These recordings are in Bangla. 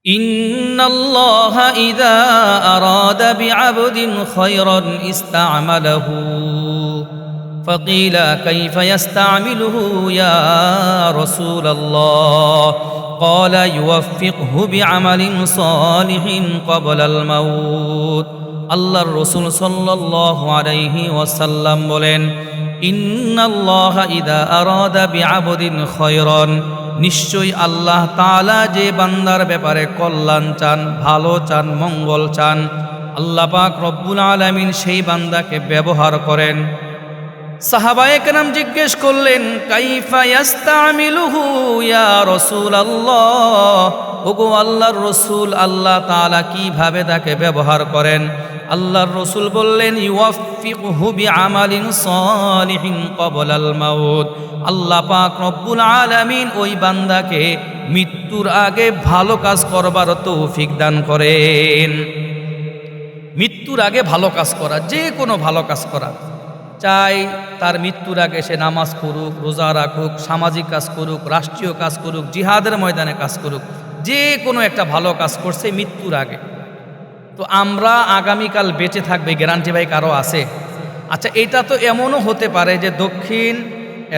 إن الله إذا أراد بعبد خيرا استعمله فقيل كيف يستعمله يا رسول الله قال يوفقه بعمل صالح قبل الموت আল্লাহর রাসূল সাল্লাল্লাহু আলাইহি ওয়াসাল্লাম বলেন ইন্নাল্লাহ ইযা আরাদা বিআবদিন খায়রান নিশ্চয়ই আল্লাহ তাআলা যে বান্দার ব্যাপারে কল্যাণ চান, ভালো চান, মঙ্গল চান, আল্লাহ পাক রব্বুল আলামিন সেই বান্দাকে ব্যবহার করেন। সাহাবায়ে কেরাম জিজ্ঞেস করলেন কাইফা ইয়াস্তামিলুহু ইয়া রাসূলুল্লাহ, ওগো আল্লাহর রাসূল, আল্লাহ তাআলা কিভাবে তাকে ব্যবহার করেন? আল্লাহর রাসূল বললেন ইউওয়াফিকুহু বিআমালিন সালিহিন ক্বাবলাল মাউত, আল্লাহ পাক রব্বুল আলামিন ওই বান্দাকে মৃত্যুর আগে ভালো কাজ করবার তৌফিক দান করেন। মৃত্যুর আগে ভালো কাজ করা, যে কোনো ভালো কাজ করা, চাই তার মৃত্যুর আগে সে নামাজ করুক, রোজা রাখুক, সামাজিক কাজ করুক, রাষ্ট্রীয় কাজ করুক, জিহাদের ময়দানে কাজ করুক, যে কোনো একটা ভালো কাজ করছে মৃত্যুর আগে। তো আমরা আগামীকাল বেঁচে থাকবে গ্যারান্টি ভাই কারো আছে? আচ্ছা, এটা তো এমনও হতে পারে যে দক্ষিণ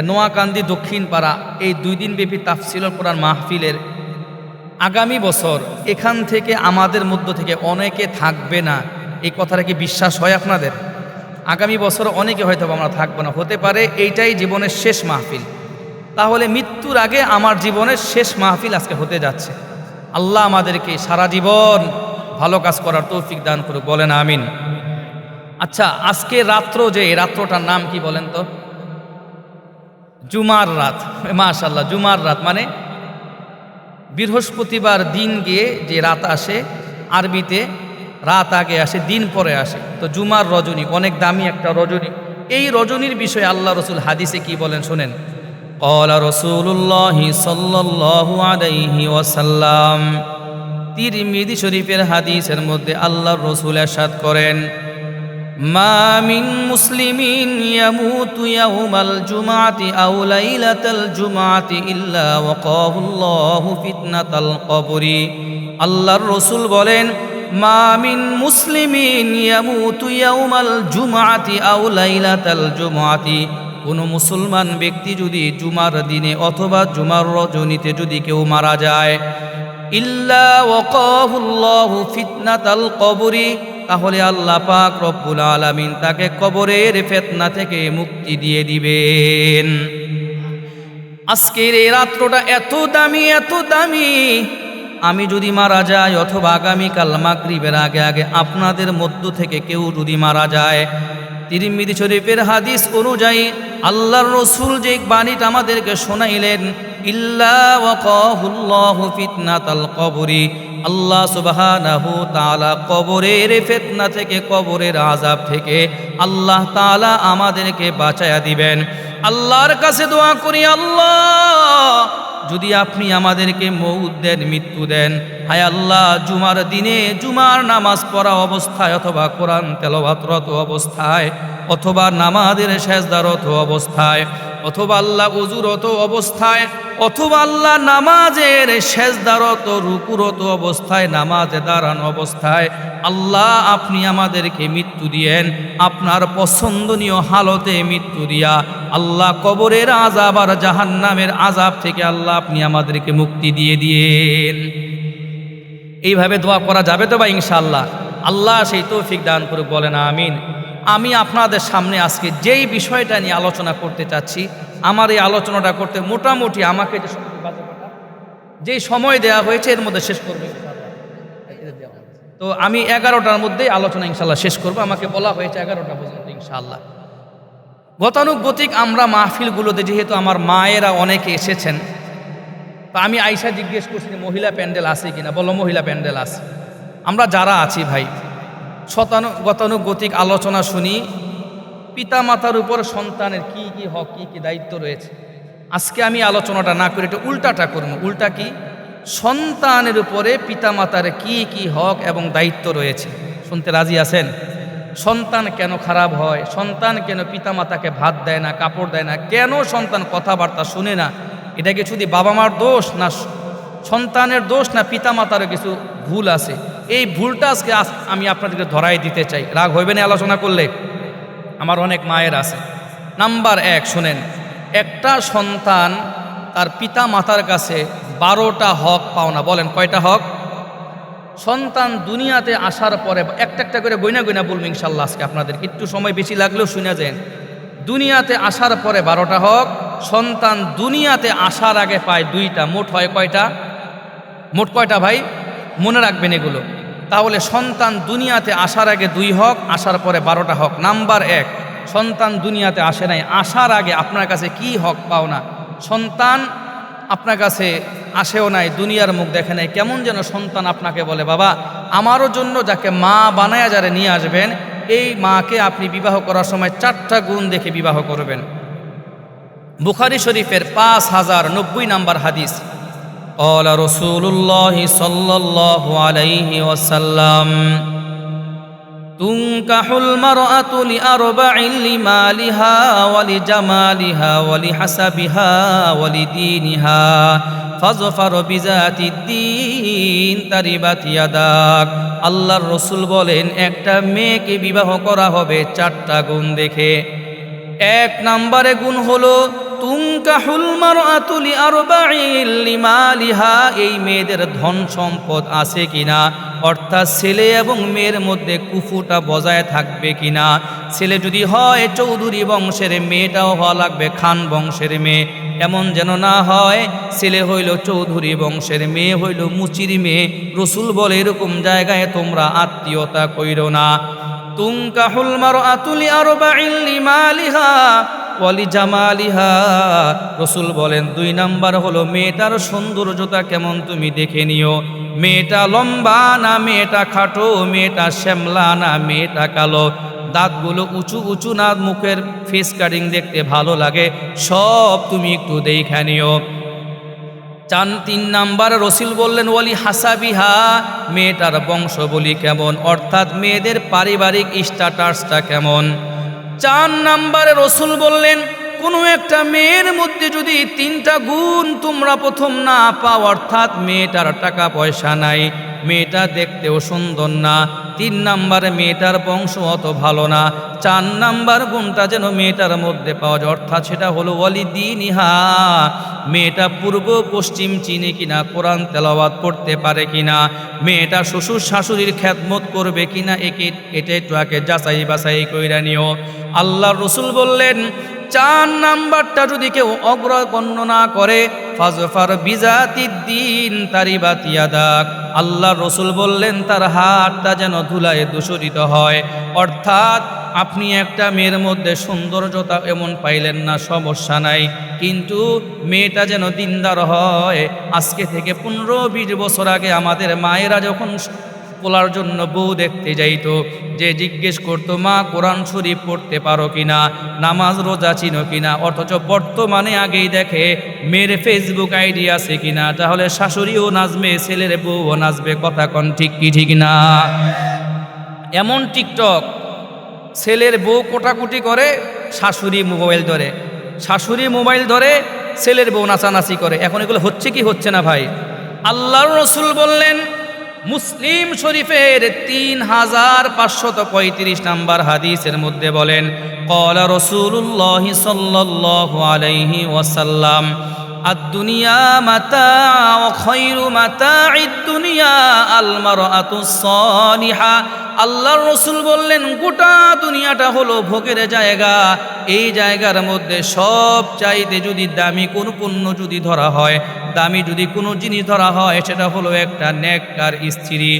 নোয়াকান্দি দক্ষিণ পাড়া এই 2 দিন ব্যাপী তাফসীরুল কোরআন মাহফিলের আগামী বছর এখান থেকে আমাদের মধ্য থেকে অনেকে থাকবে না, এই কথাটা কি বিশ্বাস হয় আপনাদের? আগামী বছর অনেকে হয়তো আমরা থাকবো না, হতে পারে এইটাই জীবনের শেষ মাহফিল। তাহলে মৃত্যুর আগে আমার জীবনের শেষ মাহফিল আজকে হতে যাচ্ছে। আল্লাহ আমাদেরকে সারা জীবন ভালো কাজ করার তৌফিক দান করুক, বলেন আমিন। আচ্ছা, আজকে রাত্র যে এই রাত্রটার নাম কি বলেন তো? জুমার রাত। মাশাআল্লাহ, জুমার রাত মানে বৃহস্পতিবার দিন গিয়ে যে রাত আসে, আরবিতে রাত আগে আসে, দিন পরে আসে। তো জুমার রজনী অনেক দামি একটা রজনী। এই রজনীর বিষয়ে আল্লাহ রসুল হাদিসে কি বলেন শোনেন। ক্বালা রাসূলুল্লাহি সাল্লাল্লাহু আলাইহি ওয়াসাল্লাম, তিরমিজি শরীফের হাদিসের মধ্যে আল্লাহর রাসূল ইরশাদ করেন মা মিন মুসলিমিন ইয়ামুতু ইয়াউমাল জুমআতি আও লাইলাতাল জুমআতি ইল্লা ওয়াকাহুল্লাহু ফিতনাতাল কবরি। আল্লাহর রাসূল বলেন মা মিন মুসলিমিন ইয়ামুতু ইয়াউমাল জুমআতি আও লাইলাতাল জুমআতি, কোন মুসলমান ব্যক্তি যদি জুমার দিনে অথবা জুমার রজনীতে যদি কেউ মারা যায়, ইল্লা ওয়াকাহুল্লাহু ফিতনাতাল কবরি, তাহলে আল্লাহ পাক রব্বুল আলামিন তাকে কবরের ফিতনা থেকে মুক্তি দিয়ে দিবেন। আজকের এই রাত্রটা এত দামি, এত দামি। আমি যদি মারা যাই অথবা আগামীকাল মাগরিবের আগে আগে আপনাদের মধ্য থেকে কেউ যদি মারা যায়, তিরমিজি শরীফের হাদিস অনুযায়ী আল্লাহর রাসূল যে বাণীটা আমাদেরকে শোনাইলেন ইল্লা ওয়াকাহুল্লাহু ফিতনাতাল কবরি, আল্লাহ সুবহানাহু তাআলা কবরের ফিতনা থেকে, কবরের আযাব থেকে আল্লাহ তাআলা আমাদেরকে বাঁচায়া দিবেন। আল্লাহর কাছে দোয়া করি, আল্লাহ যদি আপনি আমাদেরকে মউত দেন, মৃত্যু দেন, হায় আল্লাহ জুমার দিনে জুমার নামাজ পড়া অবস্থায় অথবা কোরআন তেলাওয়াতরত অবস্থায় অথবা নামাজের সেজদারত অবস্থায় অথবা আল্লাহ ওযুরত অবস্থায় অথবা আল্লাহ নামাজের সেজদারত রুকুরত অবস্থায়, নামাজে দাঁড়ানো অবস্থায় আল্লাহ আপনি আমাদেরকে মৃত্যু দিয়েন, আপনার পছন্দনীয় হালতে মৃত্যু দিয়া আল্লাহ কবরের আযাব আর জাহান্নামের আযাব থেকে আল্লাহ আপনি আমাদেরকে মুক্তি দিয়ে দিয়েন। এইভাবে দোয়া করা যাবে তো ভাই ইনশাআল্লাহ? আল্লাহ সেই তৌফিক দান করুক, বলেন আমিন। আমি আপনাদের সামনে আজকে যেই বিষয়টা নিয়ে আলোচনা করতে চাচ্ছি, আমার এই আলোচনাটা করতে মোটামুটি আমাকে যেই সময় দেওয়া হয়েছে এর মধ্যে শেষ করবো। তো আমি 11টার মধ্যেই আলোচনা ইনশাআল্লাহ শেষ করব। আমাকে বলা হয়েছে 11টা পর্যন্ত ইনশাআল্লাহ। গতানুগতিক আমরা মাহফিলগুলোতে যেহেতু আমার মায়েরা অনেকে এসেছেন, তো আমি আয়সা জিজ্ঞেস করছি মহিলা প্যান্ডেল আছে কিনা, বলো মহিলা প্যান্ডেল আছে। আমরা যারা আছি ভাই গতানুগতিক আলোচনা শুনি পিতামাতার উপর সন্তানের কি কি হক, কি কি দায়িত্ব রয়েছে। আজকে আমি আলোচনাটা না করে এটা উল্টাটা করবো। উল্টা কি? সন্তানের উপরে পিতামাতার কি কি হক এবং দায়িত্ব রয়েছে। শুনতে রাজি আছেন? সন্তান কেন খারাপ হয়, সন্তান কেন পিতামাতাকে ভাত দেয় না, কাপড় দেয় না, কেন সন্তান কথাবার্তা শুনে না, এটা কি শুধু বাবা মার দোষ না সন্তানের দোষ না পিতামাতারও কিছু ভুল আছে। এই ভুলটা আজকে আমি আপনাদেরকে ধরাই দিতে চাই, রাগ হইবে না আলোচনা করলে, আমার অনেক মায়ের আছে। নাম্বার 1 শোনেন, একটা সন্তান তার পিতা মাতার কাছে 12টা হক পাওনা। বলেন কয়টা হক? সন্তান দুনিয়াতে আসার পরে একটা একটা করে গইনা গইনা বলবো ইনশাল্লাহ, আজকে আপনাদের একটু সময় বেশি লাগলেও শুনে যান। দুনিয়াতে আসার পরে 12টা হক, সন্তান দুনিয়াতে আসার আগে পায় 2টা, মোট হয় কয়টা? মোট কয়টা ভাই? মনে রাখবেন এগুলো। তাহলে সন্তান দুনিয়াতে আসার আগে 2 হক, আসার পরে 12টা হক। নাম্বার 1, সন্তান দুনিয়াতে আসে নাই, আসার আগে আপনার কাছে কি হক পাও না? সন্তান আপনার কাছে আসেও নাই, দুনিয়ার মুখ দেখে নাই, কেমন যেন সন্তান আপনাকে বলে, বাবা আমারও জন্য যাকে মা বানায়া যারে নিয়ে আসবেন, এই মাকে আপনি বিবাহ করার সময় 4টা গুণ দেখে বিবাহ করবেন। বুখারী শরীফের 5090 নম্বর হাদিস, قال رسول الله صلى الله عليه وسلم تنكح المرأة لأربع: لمالها ولجمالها ولحسبها ولدينها فاظفر بذات الدين تربت يداك। আল্লাহর রাসূল বলেন একটা মেয়েকে বিবাহ করা হবে 4টা গুণ দেখে। 1 নম্বরে গুণ হলো তুনকাহুল মারআতু লিআরবাইন লিমালিহা, এই মেয়েদের ধন সম্পদ আছে কিনা, অর্থাৎ ছেলে এবং মেয়ের মধ্যে কুফুটা বজায় থাকবে কিনা। ছেলে যদি হয় চৌধুরী বংশের, মেয়েটাও হওয়া লাগবে খান বংশের মেয়ে। এমন যেন না হয় ছেলে হইল চৌধুরী বংশের, মেয়ে হইল মুচির মেয়ে। রাসূল বলে এরকম জায়গায় তোমরা আত্মীয়তা কইরো না। তুনকাহুল মারআতু লিআরবাইন লিমালিহা ওয়ালি জামালিহা, রাসূল বলেন 2 নাম্বার হলো মেয়েটার সৌন্দর্যতা কেমন তুমি দেখে নিও। মেয়েটা লম্বা না মেয়েটা খাটো, মেয়েটা শ্যামলা না মেয়েটা কালো, দাঁতগুলো উঁচু উঁচু না মুখের ফেস কাটিং দেখতে ভালো লাগে, সব তুমি একটু দেখে নিও। 3 নাম্বার রাসূল বললেন ওয়ালি হাসাবিহা, মেয়েটার বংশবলী কেমন, অর্থাৎ মেয়েদের পারিবারিক স্ট্যাটাসটা কেমন। 4 নাম্বারে রাসূল বললেন কোনো একটা মেয়ের মধ্যে যদি 3টা গুণ তোমরা প্রথম না পাও, অর্থাৎ মেয়েটার টাকা পয়সা নাই, মেয়েটা দেখতেও সুন্দর না, 3 নাম্বারে মেয়েটার বংশ অত ভালো না, 4 নাম্বার গুণটা যেন মেয়েটার মধ্যে পাওয়া যায়, অর্থাৎ সেটা হলো ওয়ালিদিনিহা, মেয়েটা পূর্ব পশ্চিম চিনে কিনা, কোরআন তেলাওয়াত করতে পারে কিনা, মেয়েটা শ্বশুর শাশুড়ির খেদমত করবে কিনা, এটা একটু আগে যাচাই বাছাই কইরা নিও। আল্লাহর রাসূল বললেন 4 নাম্বারটা যদি কেউ অগ্রগণ্য না করে, ফাজফার বিজাতিদ্দিন তারিবাত ইয়াদাক, আল্লাহর রাসূল বললেন তার হাতটা যেন ধুলায় দূষিত হয়। অর্থাৎ আপনি একটা মেয়ের মধ্যে সৌন্দর্যতা এমন পাইলেন না, সমস্যা নাই, কিন্তু মেয়েটা যেন দিনদার হয়। আজকে থেকে 15-20 বছর আগে আমাদের মায়েরা যখন পোলার জন্য বউ দেখতে যাইতো, যে জিজ্ঞেস করতো মা কোরআন শরীফ পড়তে পারো কিনা, নামাজ রোজা চিনো কিনা, অথচ বর্তমানে আগেই দেখে মেয়ের ফেসবুক আইডি আছে কিনা, তাহলে শাশুড়িও নাচবে, ছেলের বউও নাচবে। কথা কন ঠিক কি ঠিক না? এমন টিকটক, ছেলের বউ কোটাকুটি করে, শাশুড়ি মোবাইল ধরে, শাশুড়ি মোবাইল ধরে, ছেলের বউ নাচানাচি করে। এখন এগুলো হচ্ছে কি হচ্ছে না ভাই? আল্লাহর রাসূল বললেন মুসলিম শরীফের 3535 নম্বর হাদিসের মধ্যে বলেন ক্বালা রাসূলুল্লাহ সাল্লাল্লাহু আলাইহি ওয়াসাল্লাম আদ-দুনিয়া মাতাআ ওয়া খায়রু মাতা'id দুনিয়া আল মারআতুস সালিহা। আল্লাহর রাসূল বললেন গোটা দুনিয়াটা হলো ভোগের জায়গা, এই জায়গার মধ্যে সব চাইতে যদি দামি কোন পণ্য যদি ধরা হয়, দামি যদি কোনো জিনিস ধরা হয়, সেটা হলো একটা নেককার স্ত্রী।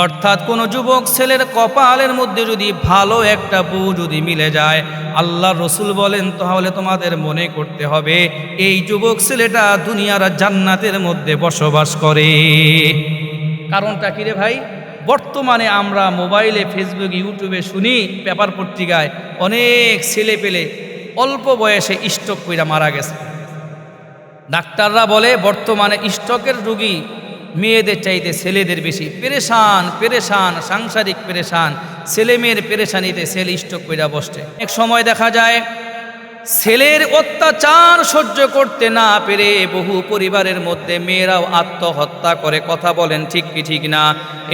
অর্থাৎ কোনো যুবক ছেলের কপালের মধ্যে যদি ভালো একটা বউ যদি মিলে যায়, আল্লাহর রাসূল বলেন তাহলে তোমাদের মনে করতে হবে এই যুবক ছেলেটা দুনিয়ার জান্নাতের মধ্যে বসবাস করে। কারণটা কি রে ভাই? বর্তমানে আমরা মোবাইলে, ফেসবুক, ইউটিউবে শুনি, পেপার পত্রিকায় অনেক ছেলে পেলে অল্প বয়সে স্ট্রোক কইরা মারা গেছে। ডাক্তাররা বলে বর্তমানে স্ট্রোকের রোগী মেয়েদের চাইতে ছেলেদের বেশি। পেরেশান, সাংসারিক পেরেশান, ছেলে মেয়ের পেরেশানিতে ছেলে স্ট্রোক কইরা বসছে। এক সময় দেখা যায় ছেলের অত্যাচার সহ্য করতে না পেরে বহু পরিবারের মধ্যে মেয়েরাও আত্মহত্যা করে। কথা বলেন ঠিক কি ঠিক না?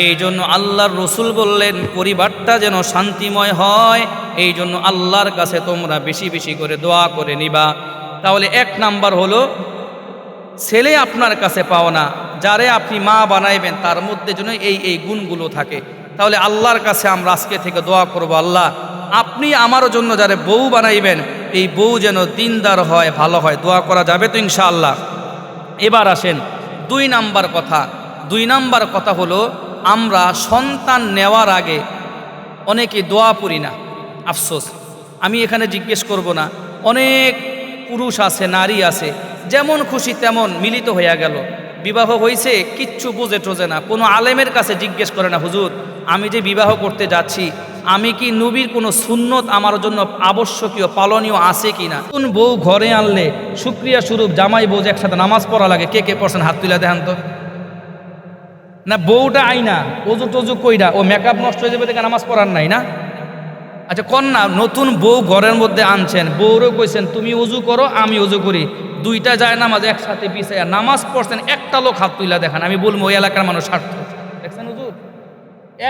এই জন্য আল্লাহর রসুল বললেন পরিবারটা যেন শান্তিময় হয়, এই জন্য আল্লাহর কাছে তোমরা বেশি বেশি করে দোয়া করে নিবা। তাহলে এক নাম্বার হলো ছেলে আপনার কাছে পাও না, যারে আপনি মা বানাইবেন তার মধ্যে যেন এই গুণগুলো থাকে। তাহলে আল্লাহর কাছে আমরা আজকে থেকে দোয়া করব, আল্লাহ আপনি আমারও জন্য যারে বউ বানাইবেন এই বউ যেন দিনদার হয়, ভালো হয়। দোয়া করা যাবে তো ইনশাআল্লাহ? এবার আসেন দুই নাম্বার কথা হলো আমরা সন্তান নেওয়ার আগে অনেকে দোয়া পড়ি না। আফসোস, আমি এখানে জিজ্ঞেস করব না, অনেক পুরুষ আছে, নারী আছে, যেমন খুশি তেমন মিলিত হইয়া গেল, বিবাহ হয়েছে, কিচ্ছু বুঝে টোজে না, কোনো আলেমের কাছে জিজ্ঞেস করে না, হুজুর আমি যে বিবাহ করতে যাচ্ছি আমি কি নবীর কোনো সুন্নত আমার জন্য আবশ্যকীয় পালনীয় আছে কি না? কোন বউ ঘরে আনলে শুকরিয়া স্বরূপ জামাই বউ একসাথে নামাজ পড়া লাগে, কে কে পড়ছেন হাত তুলে দেখান তো। না বউটা আইনা অজু টজু কইরা ও মেকআপ নষ্ট হয়ে যাবে দেখে নামাজ পড়ার নাই না? আচ্ছা কন্যা নতুন বউ ঘরের মধ্যে আনছেন, বউরও কইছেন তুমি অজু করো আমি অজু করি, দুইটা যায় নামাজ একসাথে বিছাইয়া নামাজ পড়ছেন, একটা লোক হাত তুইলা দেখান, আমি বলবো ওই এলাকার মানুষ স্বার্থ। দেখছেন হুজুর,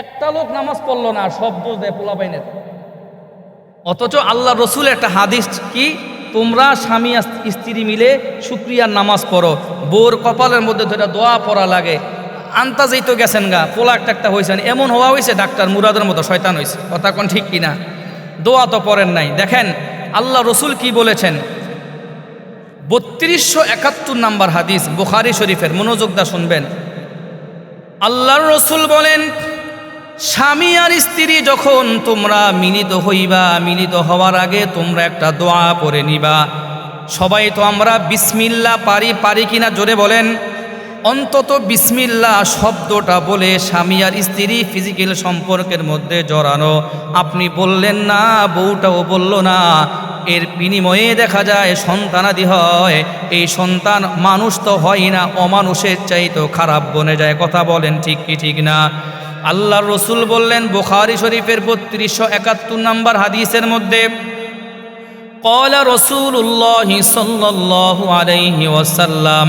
একটা লোক নামাজ পড়লো না, সব দোষ দেয় পোলা বাইনের। অথচ আল্লাহ রসুল একটা হাদিস কি, তোমরা স্বামী স্ত্রী মিলে শুকরিয়ার নামাজ পড়ো, বউর কপালের মধ্যে ধরে দোয়া পড়া লাগে। আন্তাজেই তো গেছেন গা, পোলা একটা হয়েছেন, এমন হওয়া হয়েছে ডাক্তার মুরাদের মতো শয়তান হয়েছে। কথা কোন ঠিক কিনা? দোয়া তো পড়েন নাই। দেখেন আল্লাহ রসুল কি বলেছেন, 3271 নাম্বার হাদিস বুখারী শরীফের, মনোযোগ দা শুনবেন। আল্লাহর রসুল বলেন স্বামী আর স্ত্রী যখন তোমরা মিলিত হইবা, মিলিত হওয়ার আগে তোমরা একটা দোয়া পড়ে নিবা। সবাই তো আমরা বিসমিল্লাহ পারি কিনা জোরে বলেন? অন্তত বিসমিল্লাহ শব্দটা বলে স্বামী আর স্ত্রী ফিজিক্যাল সম্পর্কের মধ্যে জড়ানো আপনি বললেন না, বউটাও বলল না, এর বিনিময়ে দেখা যায় সন্তানাদি হয়। এই সন্তান মানুষ তো হয় না, অমানুষের চাইতো খারাপ বনে যায়। কথা বলেন ঠিক কি ঠিক না? আল্লাহর রসুল বললেন বুখারী শরীফের 3271 নাম্বার হাদিসের মধ্যে, قال رسول الله صلى الله عليه وسلم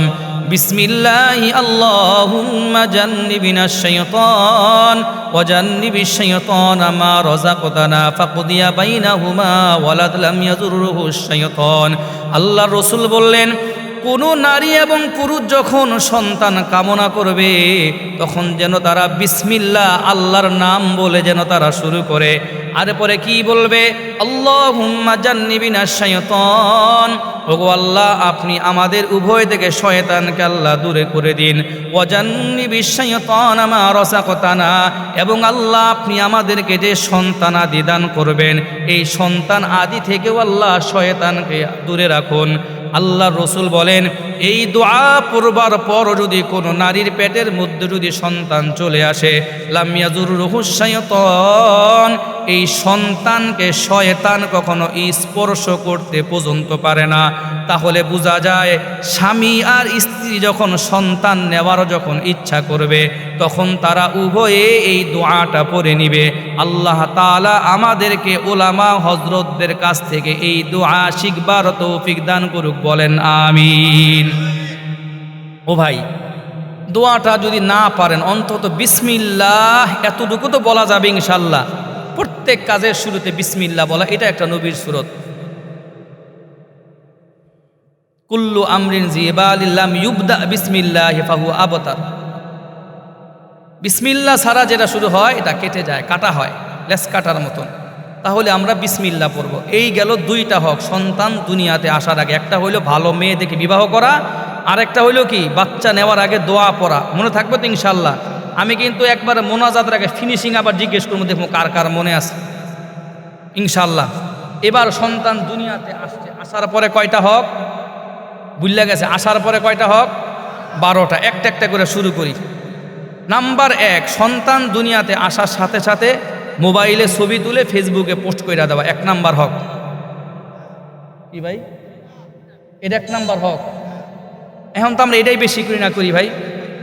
بسم الله اللهم جنبنا الشيطان وجنب الشيطان ما رزقتنا فقضي بينهما ولد لم يضره الشيطان। আল্লাহর রসুল বললেন কোনো নারী এবং পুরুষ যখন সন্তান কামনা করবে তখন যেন তারা বিসমিল্লাহ আল্লাহর নাম বলে যেন তারা শুরু করে। আর পরে কি বলবে? আল্লাহুম্মা জান্নিবিনা শাইতান, ওগো আল্লাহ আপনি আমাদের উভয় থেকে শয়তানকে আল্লাহ দূরে করে দিন। ওয়া জান্নিবিশ শাইতানা মা রাযাকতানা, এবং আল্লাহ আপনি আমাদেরকে যে সন্তান আদি দান করবেন এই সন্তান আদি থেকেও আল্লাহ শয়তানকে দূরে রাখুন। আল্লাহ রসুল বলেন এই দোয়া পড়বার পর যদি কোনো নারীর পেটের মধ্যে যদি সন্তান চলে আসে, লাম ইয়াজুররুহু শাইতান, এই সন্তানকে শয়তান কখনো স্পর্শ করতে পর্যন্ত পারে না। তাহলে বোঝা যায় স্বামী আর স্ত্রী যখন সন্তান নেওয়ার যখন ইচ্ছা করবে তখন তারা উভয়ে এই দোয়াটা পড়ে নিবে। আল্লাহ তাআলা আমাদেরকে ওলামা হযরতদের কাছ থেকে এই দোয়া শিখবার তৌফিক দান করুক, বলেন আমিন। ও ভাই, দোয়াটা যদি না পারেন অন্তত বিসমিল্লাহ এতটুকু তো বলা যাবে ইনশাআল্লাহ। প্রত্যেক কাজের শুরুতে বিসমিল্লাহ বলা, এটা একটা নবীর সুরত। কুল্লু আমরিন জিবালিন লাম ইউবদা বিসমিল্লাহি ফাহুয়া আবতার। বিসমিল্লাহ ছাড়া যেটা শুরু হয় এটা কেটে যায়, কাটা হয়, লেস কাটার মতন। তাহলে আমরা বিসমিল্লাহ পড়ব। এই গেল দুইটা হক সন্তান দুনিয়াতে আসার আগে, একটা হইলো ভালো মেয়ে দেখে বিবাহ করা, আর একটা হইলো কি বাচ্চা নেওয়ার আগে দোয়া পড়া। মনে থাকবে তো ইনশাআল্লাহ? আমি কিন্তু একবার মোনাজাতের আগে ফিনিশিং আবার জিজ্ঞেস করবো, দেখবো কার কার মনে আছে ইনশাআল্লাহ। এবার সন্তান দুনিয়াতে আসছে, আসার পরে কয়টা হক ভুলে গেছে? আসার পরে কয়টা হক? 12টা। একটা একটা করে শুরু করি। নাম্বার 1, সন্তান দুনিয়াতে আসার সাথে সাথে মোবাইলে ছবি তুলে ফেসবুকে পোস্ট করে দেওয়া, 1 নাম্বার হক। কি ভাই? এটা 1 নাম্বার হক। এখন তো আমরা এটাই বেশি করি না করি ভাই,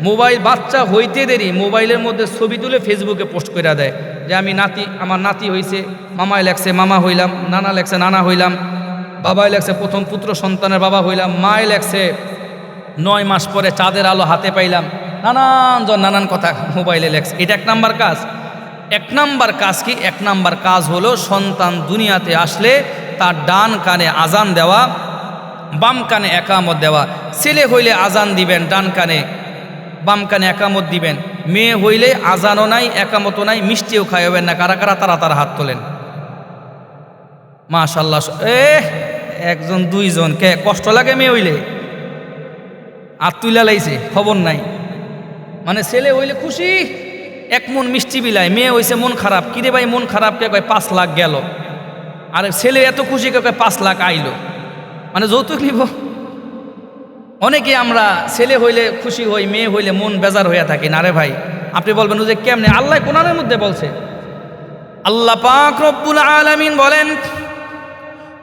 মোবাইল বাচ্চা হইতে দেরি মোবাইলের মধ্যে ছবি তুলে ফেসবুকে পোস্ট করে দেয় যে আমি নাতি, আমার নাতি হয়েছে, মামায় লেখছে মামা হইলাম, নানা লেখছে নানা হইলাম। বাবাই লেখছে প্রথম পুত্র সন্তানের বাবা হইলাম, মায় লেখছে 9 মাস পরে চাঁদের আলো হাতে পাইলাম, নানান কথা মোবাইলে লেখছে। এটা 1 নাম্বার কাজ। 1 নাম্বার কাজ কি? 1 নাম্বার কাজ হলো সন্তান দুনিয়াতে আসলে তার ডান কানে আজান দেওয়া, বাম কানে একামত দেওয়া। ছেলে হইলে আজান দিবেন ডান কানে, বাম কানে একামত দিবেন। মেয়ে হইলে আজানও নাই, একামতও নাই, মিষ্টিও খাইবেন না। কারা কারা তারা হাত তোলেন। মাশাআল্লাহ। একজন দুইজন, কে কষ্ট লাগে মেয়ে হইলে? হাত তুইলা লাইছে, খবর নাই। মানে ছেলে হইলে খুশি, 1 মন মিষ্টি বিলায়। মেয়ে হইছে মন খারাপ, কিরে ভাই মন খারাপ কে? কয় 5 লাখ গেল। আর ছেলে এত খুশি কে? কয় 5 লাখ আইলো। মানে যৌতুক নিব। অনেকে আমরা ছেলে হইলে খুশি হই, মেয়ে হইলে মন বেজার হইয়া থাকি। না রে ভাই, আপনি বলবেন যে কেমনে? আল্লাহ কোরআনের মধ্যে বলছে। আল্লাহ পাক রব্বুল আলামিন বলেন,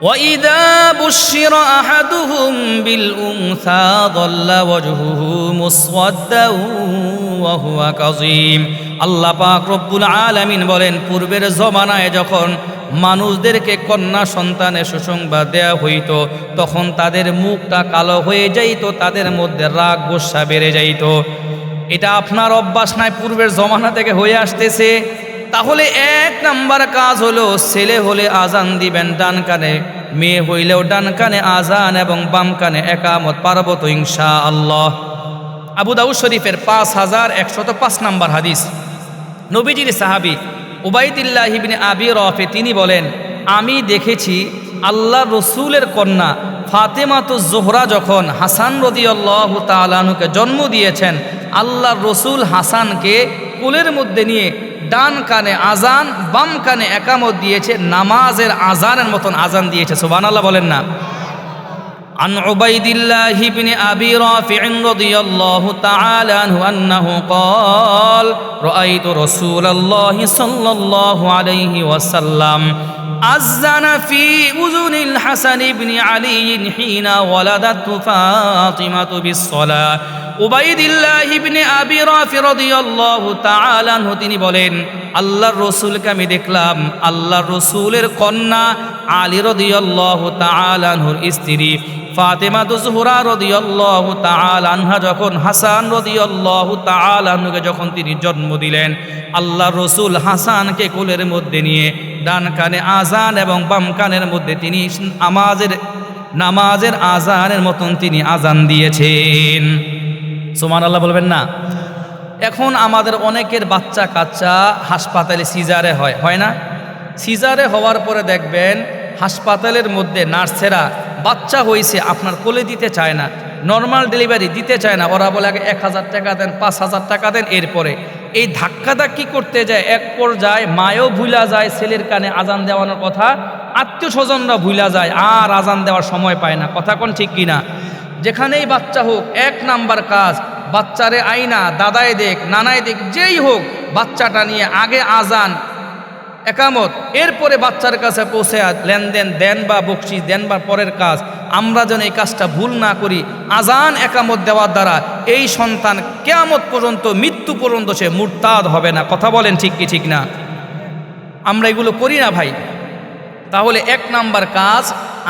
وَإِذَا بُشِّرَ أَحَدُهُم بِالْأُنثَىٰ ظَلَّ وَجْهُهُ مُسْوَدًّا وَهُوَ كَظِيمٌ। আল্লাহ পাক রব্বুল আলামিন বলেন, পূর্বের জমানায় যখন মানুষদেরকে কন্যা সন্তানের সুসংবাদ দেয়া হইত, তখন তাদের মুখটা কালো হয়ে যাইত, তাদের মধ্যে রাগ গোসা বেড়ে যাইত। এটা আপনার অভ্যাস নাই, পূর্বের জমানা থেকে হয়ে আসতেছে। তাহলে 1 নাম্বার কাজ হলো ছেলে হলে আজান দিবেন ডান কানে, মেয়ে হইলেও ডান কানে আজান এবং বাম কানে একামত। পারবো তো ইনশাআল্লাহ? আবু দাউদ শরীফের 5105 নাম্বার হাদিস। নবীজির সাহাবী উবাইদুল্লাহ ইবনে আবি রাফি তিনি বলেন, আমি দেখেছি আল্লাহ রসুলের কন্যা ফাতেমাতুজ জোহরা যখন হাসান রাদিয়াল্লাহু তাআলা আনহুকে জন্ম দিয়েছেন, আল্লাহ রসুল হাসানকে কোলের মধ্যে নিয়ে ডান কানে আজান, বাম কানে একামত দিয়েছে, নামাজের আজানের মতন আজান দিয়েছে। সুবহানাল্লাহ বলেন না? عن عبيد الله بن أبي رافع رضي الله تعالى عنه أنه قال رأيت رسول الله صلى الله عليه وسلم أذن في أذن الحسن بن علي حين ولدته فاطمة بالصلاة। উবাইদুল্লাহ ইবনে আবি রাফি রাদিয়াল্লাহু তাআলা আনহু তিনি বলেন, আল্লাহর রাসূলকে আমি দেখলাম, আল্লাহর রাসূলের কন্যা আলী রাদিয়াল্লাহু তাআলা আনহুর স্ত্রী ফাতেমাতুজ জোহরা রাদিয়াল্লাহু তাআলা আনহা যখন হাসান রাদিয়াল্লাহু তাআলা আনহুকে যখন তিনি জন্ম দিলেন, আল্লাহর রাসূল হাসানকে কোলের মধ্যে নিয়ে ডান কানে আজান এবং বাম কানের মধ্যে তিনি নামাজের আজানের মতন তিনি আজান দিয়েছেন। সুবহানাল্লাহ বলবেন না? এখন আমাদের অনেকের বাচ্চা কাচ্চা হাসপাতালে সিজারে হয় না? সিজারে হওয়ার পরে দেখবেন হাসপাতালের মধ্যে নার্সেরা বাচ্চা হয়েছে আপনার কোলে দিতে চায় না, নর্মাল ডেলিভারি দিতে চায় না। ওরা বলে আগে 1000 টাকা দেন, 5000 টাকা দেন। এরপরে এই ধাক্কাধাক্কি করতে যায়, এক পর্যায়ে মায়ও ভুলা যায় ছেলের কানে আজান দেওয়ানোর কথা, আত্মীয় স্বজনরা ভুলা যায়, আর আজান দেওয়ার সময় পায় না। কথা কোন ঠিক কিনা? যেখানেই বাচ্চা হোক, 1 নাম্বার কাজ, বাচ্চারে আইনা দাদাই দেখ, নানাই দেখ, যেই হোক, বাচ্চাটা নিয়ে আগে আজান একামত, এরপরে বাচ্চার কাছে পৌঁছে লেনদেন দেন বা বকশিস দেন বা পরের কাজ। আমরা যেন এই কাজটা ভুল না করি। আজান একামত দেওয়ার দ্বারা এই সন্তান কিয়ামত পর্যন্ত, মৃত্যু পর্যন্ত সে মুরতাদ হবে না। কথা বলেন ঠিক কি ঠিক না? আমরা এগুলো করি না ভাই। তাহলে 1 নাম্বার কাজ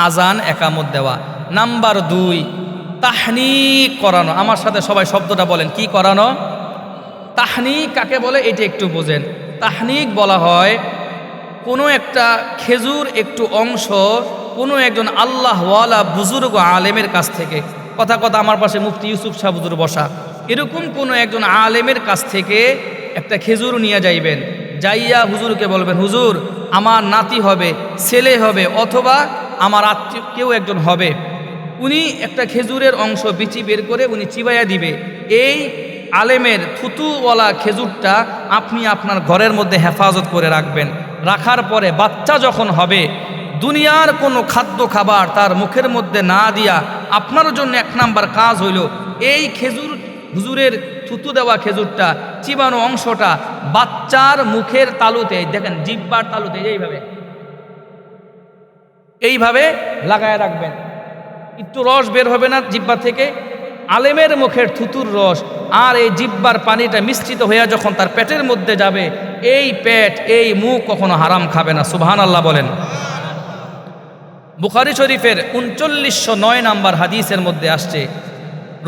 আজান একামত দেওয়া। নাম্বার 2 তাহনিক করানো। আমার সাথে সবাই শব্দটা বলেন, কি করানো? তাহনিক কাকে বলে এটা একটু বোঝেন। তাহনিক বলা হয় কোনো একটা খেজুর একটু অংশ কোনো একজন আল্লাহওয়ালা বুজুর্গ আলেমের কাছ থেকে, কথা আমার পাশে মুফতি ইউসুফ শাহ হুজুর বসা, এরকম কোনো একজন আলেমের কাছ থেকে একটা খেজুর নিয়ে যাইবেন, যাইয়া হুজুরকে বলবেন, হুজুর আমার নাতি হবে, ছেলে হবে, অথবা আমার আত্মীয় কেউ একজন হবে, উনি একটা খেজুরের অংশ বিচি বের করে উনি চিবাইয়া দিবে। এই আলেমের থুতুওয়ালা খেজুরটা আপনি আপনার ঘরের মধ্যে হেফাজত করে রাখবেন। রাখার পরে বাচ্চা যখন হবে, দুনিয়ার কোনো খাদ্য খাবার তার মুখের মধ্যে না দিয়া আপনার জন্য 1 নাম্বার কাজ হইল এই খেজুর, হুজুরের থুতু দেওয়া খেজুরটা চিবানো অংশটা বাচ্চার মুখের তালুতে, দেখেন জিহ্বার তালুতে এইভাবে লাগায় রাখবেন। একটু রস বের হবে না জিহ্বা থেকে, আলেমের মুখের থুতুর রস আর এই জিহ্বার পানিটা মিশ্রিত হইয়া যখন তার পেটের মধ্যে যাবে, এই পেট এই মুখ কখনো হারাম খাবে না। সুবহানাল্লাহ বলেন। বুখারী শরীফের 3909 নম্বর হাদিসের মধ্যে আসছে,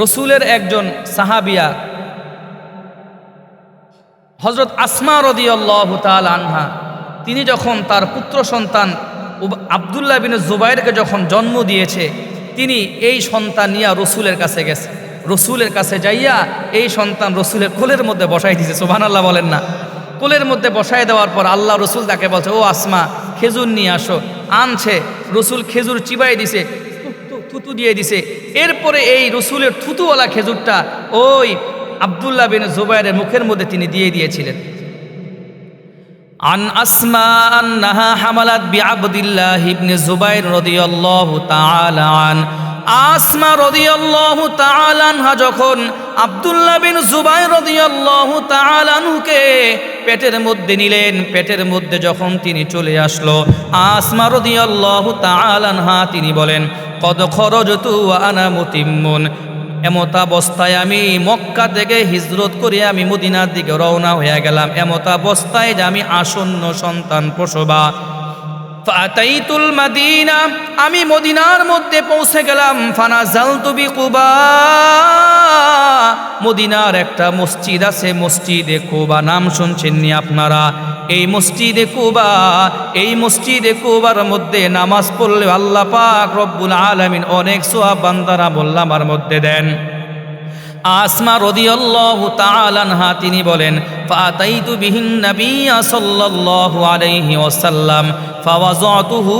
রসুলের একজন সাহাবিয়া হযরত আসমা রাদিয়াল্লাহু তাআলা আনহা, তিনি যখন তার পুত্র সন্তান আব্দুল্লাহ বিন জুবাইরকে যখন জন্ম দিয়েছে, তিনি এই সন্তান নিয়ে রসুলের কাছে গেছে। রসুলের কাছে যাইয়া এই সন্তান রসুলের কোলের মধ্যে বসাই দিয়েছে। সুবহানাল্লাহ বলেন না। কোলের মধ্যে বসাই দেওয়ার পর আল্লাহ রসুল তাকে বলছে, ও আসমা, খেজুর নিয়ে আসো। আনছে, রসুল খেজুর চিবাই দিছে, থুতু দিয়ে দিছে। এরপরে এই রসুলের থুতুওয়ালা খেজুরটা ওই আব্দুল্লাহ বিন জুবাইরের মুখের মধ্যে তিনি দিয়ে দিয়েছিলেন। আন আসমা আন্নাহা হামালাত বিআবদিল্লাহ ইবনে জুবাইর রাদিয়াল্লাহু তাআলা আন, আসমা রাদিয়াল্লাহু তাআলা আনহা যখন আব্দুল্লাহ বিন জুবাইর রাদিয়াল্লাহু তাআলা আনহুকে পেটের মধ্যে নিলেন, পেটের মধ্যে যখন তিনি চলে আসলো, আসমা রাদিয়াল্লাহু তাআলা আনহা তিনি বলেন, কদ খরজতু ওয়া আনা মুতিম্মুন, এমতাবস্থায় আমি মক্কা থেকে হিজরত করে আমি মদিনার দিকে রওনা হয়ে গেলাম। এমতাবস্থায় যে আমি আসন্ন সন্তান প্রসবা। ফাতাইতুল মাদিনা, আমি মদিনার মধ্যে পৌঁছে গেলাম। ফানাজালতু বিকুবা, মদিনার একটা মসজিদ আছে, মসজিদে কুবা, নাম শুনছেন নি আপনারা? এই মসজিদে কুবা, এই মসজিদে কুবার মধ্যে নামাজ পড়লে আল্লাহ পাক রব্বুল আলামিন অনেক সওয়াব বান্দারা আমার মধ্যে দেন। আসমা রাদিয়াল্লাহু তাআলা আনহা তিনি বলেন, ফাতাইতু বিহিন নাবিয়্যা সাল্লাল্লাহু আলাইহি ওয়াসাল্লাম ফাওয়াযাতুহু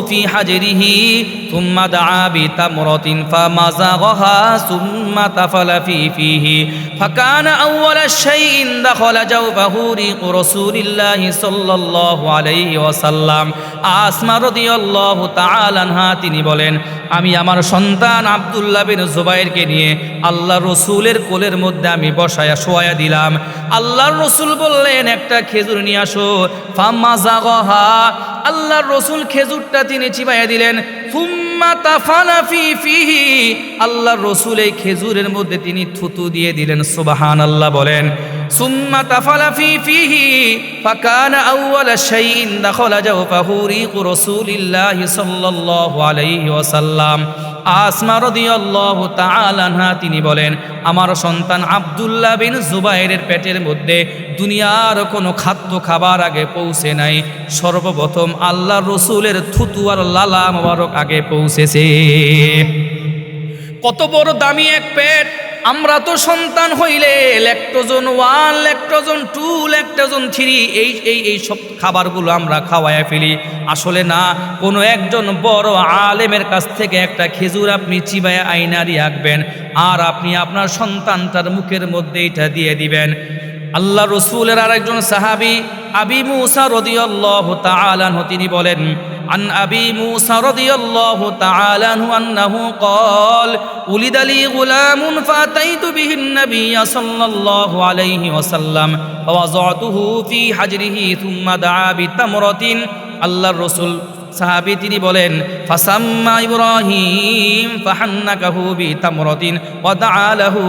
ফি হাজরিহি থুম্মা দাআ বিতামরাতিন ফামাযাগাহা সুম্মা তাফালা ফিহি ফাকানা আউওয়ালা শাইইন দাখালা জাওফাহু রিকু রাসূলিল্লাহি সাল্লাল্লাহু আলাইহি ওয়াসাল্লাম। আসমা রাদিয়াল্লাহু তাআলা আনহা তিনি বলেন, আমি আমার সন্তান আব্দুল্লাহ বিন জুবাইরকে নিয়ে আল্লাহ রসুলের কোলের মধ্যে আমি বসায়া শোয়া দিলাম। আল্লাহর রসুল বললেন, একটা খেজুর নিয়ে আসো। ফামাযাগাহা, আল্লাহর রসুল খেজুরটা তিনি চিবাইয়া দিলেন। সুম্মা তাফালা ফিহি, আল্লাহর রসুল এই খেজুরের মধ্যে তিনি থুতু দিয়ে দিলেন। সুবহানাল্লাহ বলেন। সুম্মা তাফালা ফিহি ফাকানা আউওয়ালা শাইইন দাখালা জাওফাহু রিকু রাসূলিল্লাহি সাল্লাল্লাহু আলাইহি ওয়াসাল্লাম। আসমা রাদিয়াল্লাহু তাআলা আনহা তিনি বলেন, আমার সন্তান আব্দুল্লাহ বিন জুবাইরের পেটের মধ্যে দুনিয়ার কোনো খাদ্য খাবার আগে পৌঁছে নাই, সর্বপ্রথম আল্লাহর রসুলের থুতু আর লালা মোবারক আগে পৌঁছেছে। কত বড় দামি এক পেট! আমরা তো সন্তান হইলে ল্যাকটোজেন 1, ল্যাকটোজেন 2, ল্যাকটোজেন 3 এই সব খাবারগুলো আমরা খাওয়ায় ফেলি। আসলে না, কোনো একজন বড় আলেমের কাছ থেকে একটা খেজুর আপনি চিবায় আইনারি রাখবেন, আর আপনি আপনার সন্তানটার মুখের মধ্যে এটা দিয়ে দিবেন। আল্লাহ রসুলের আরেকজন সাহাবী আবি মুসা রাদিয়াল্লাহু তাআলা আনহু তিনি বলেন, আন আবি মুসা রাদিয়াল্লাহু তাআলা আনহু আন্নাহু قال উলিদা লি গুলামুন ফাতাইতু বিহিন নাবিয়্যা সাল্লাল্লাহু আলাইহি ওয়াসাল্লাম ওয়াযাতুহু ফি হাজরিহি থুম্মা দাআ বিতামরাতিন। আল্লাহর রাসূল সাহাবী তিনি বলেন, ফাসাম্মা ইব্রাহিম ফাহান্নাকাহু বিতামরাতিন ওয়া দাআ লাহু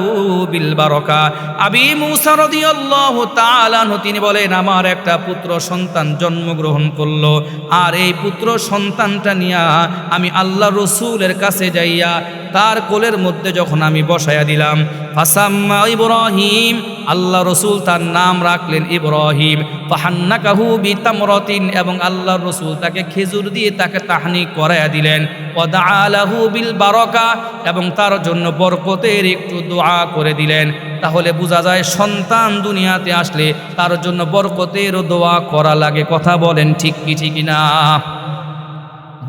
বিল বারাকা। আবি মুসা রাদিয়াল্লাহু তাআলা আনহু তিনি বলেন, আমার একটা পুত্র সন্তান জন্মগ্রহণ করলো, আর এই পুত্র সন্তানটা নিয়ে আমি আল্লাহ রসুলের কাছে যাইয়া তার কোলের মধ্যে যখন আমি বসায়া দিলাম, ফাসাম্মা ইব্রাহিম, আল্লাহ রসুল তার নাম রাখলেন ইব্রাহিম। ফাহান্নাকাহু বিতামরাতিন, এবং আল্লাহ রসুল তাকে খেজুর দিয়ে তাকে তাহনিক করাইয়া দিলেন। ওয়া দাআ লাহু বিল বারাকা, এবং তার জন্য বরকতের একটু দোয়া করে দিলেন। তাহলে বোঝা যায় সন্তান দুনিয়াতে আসলে তার জন্য বরকতের দোয়া করা লাগে। কথা বলেন ঠিক কি ঠিক না?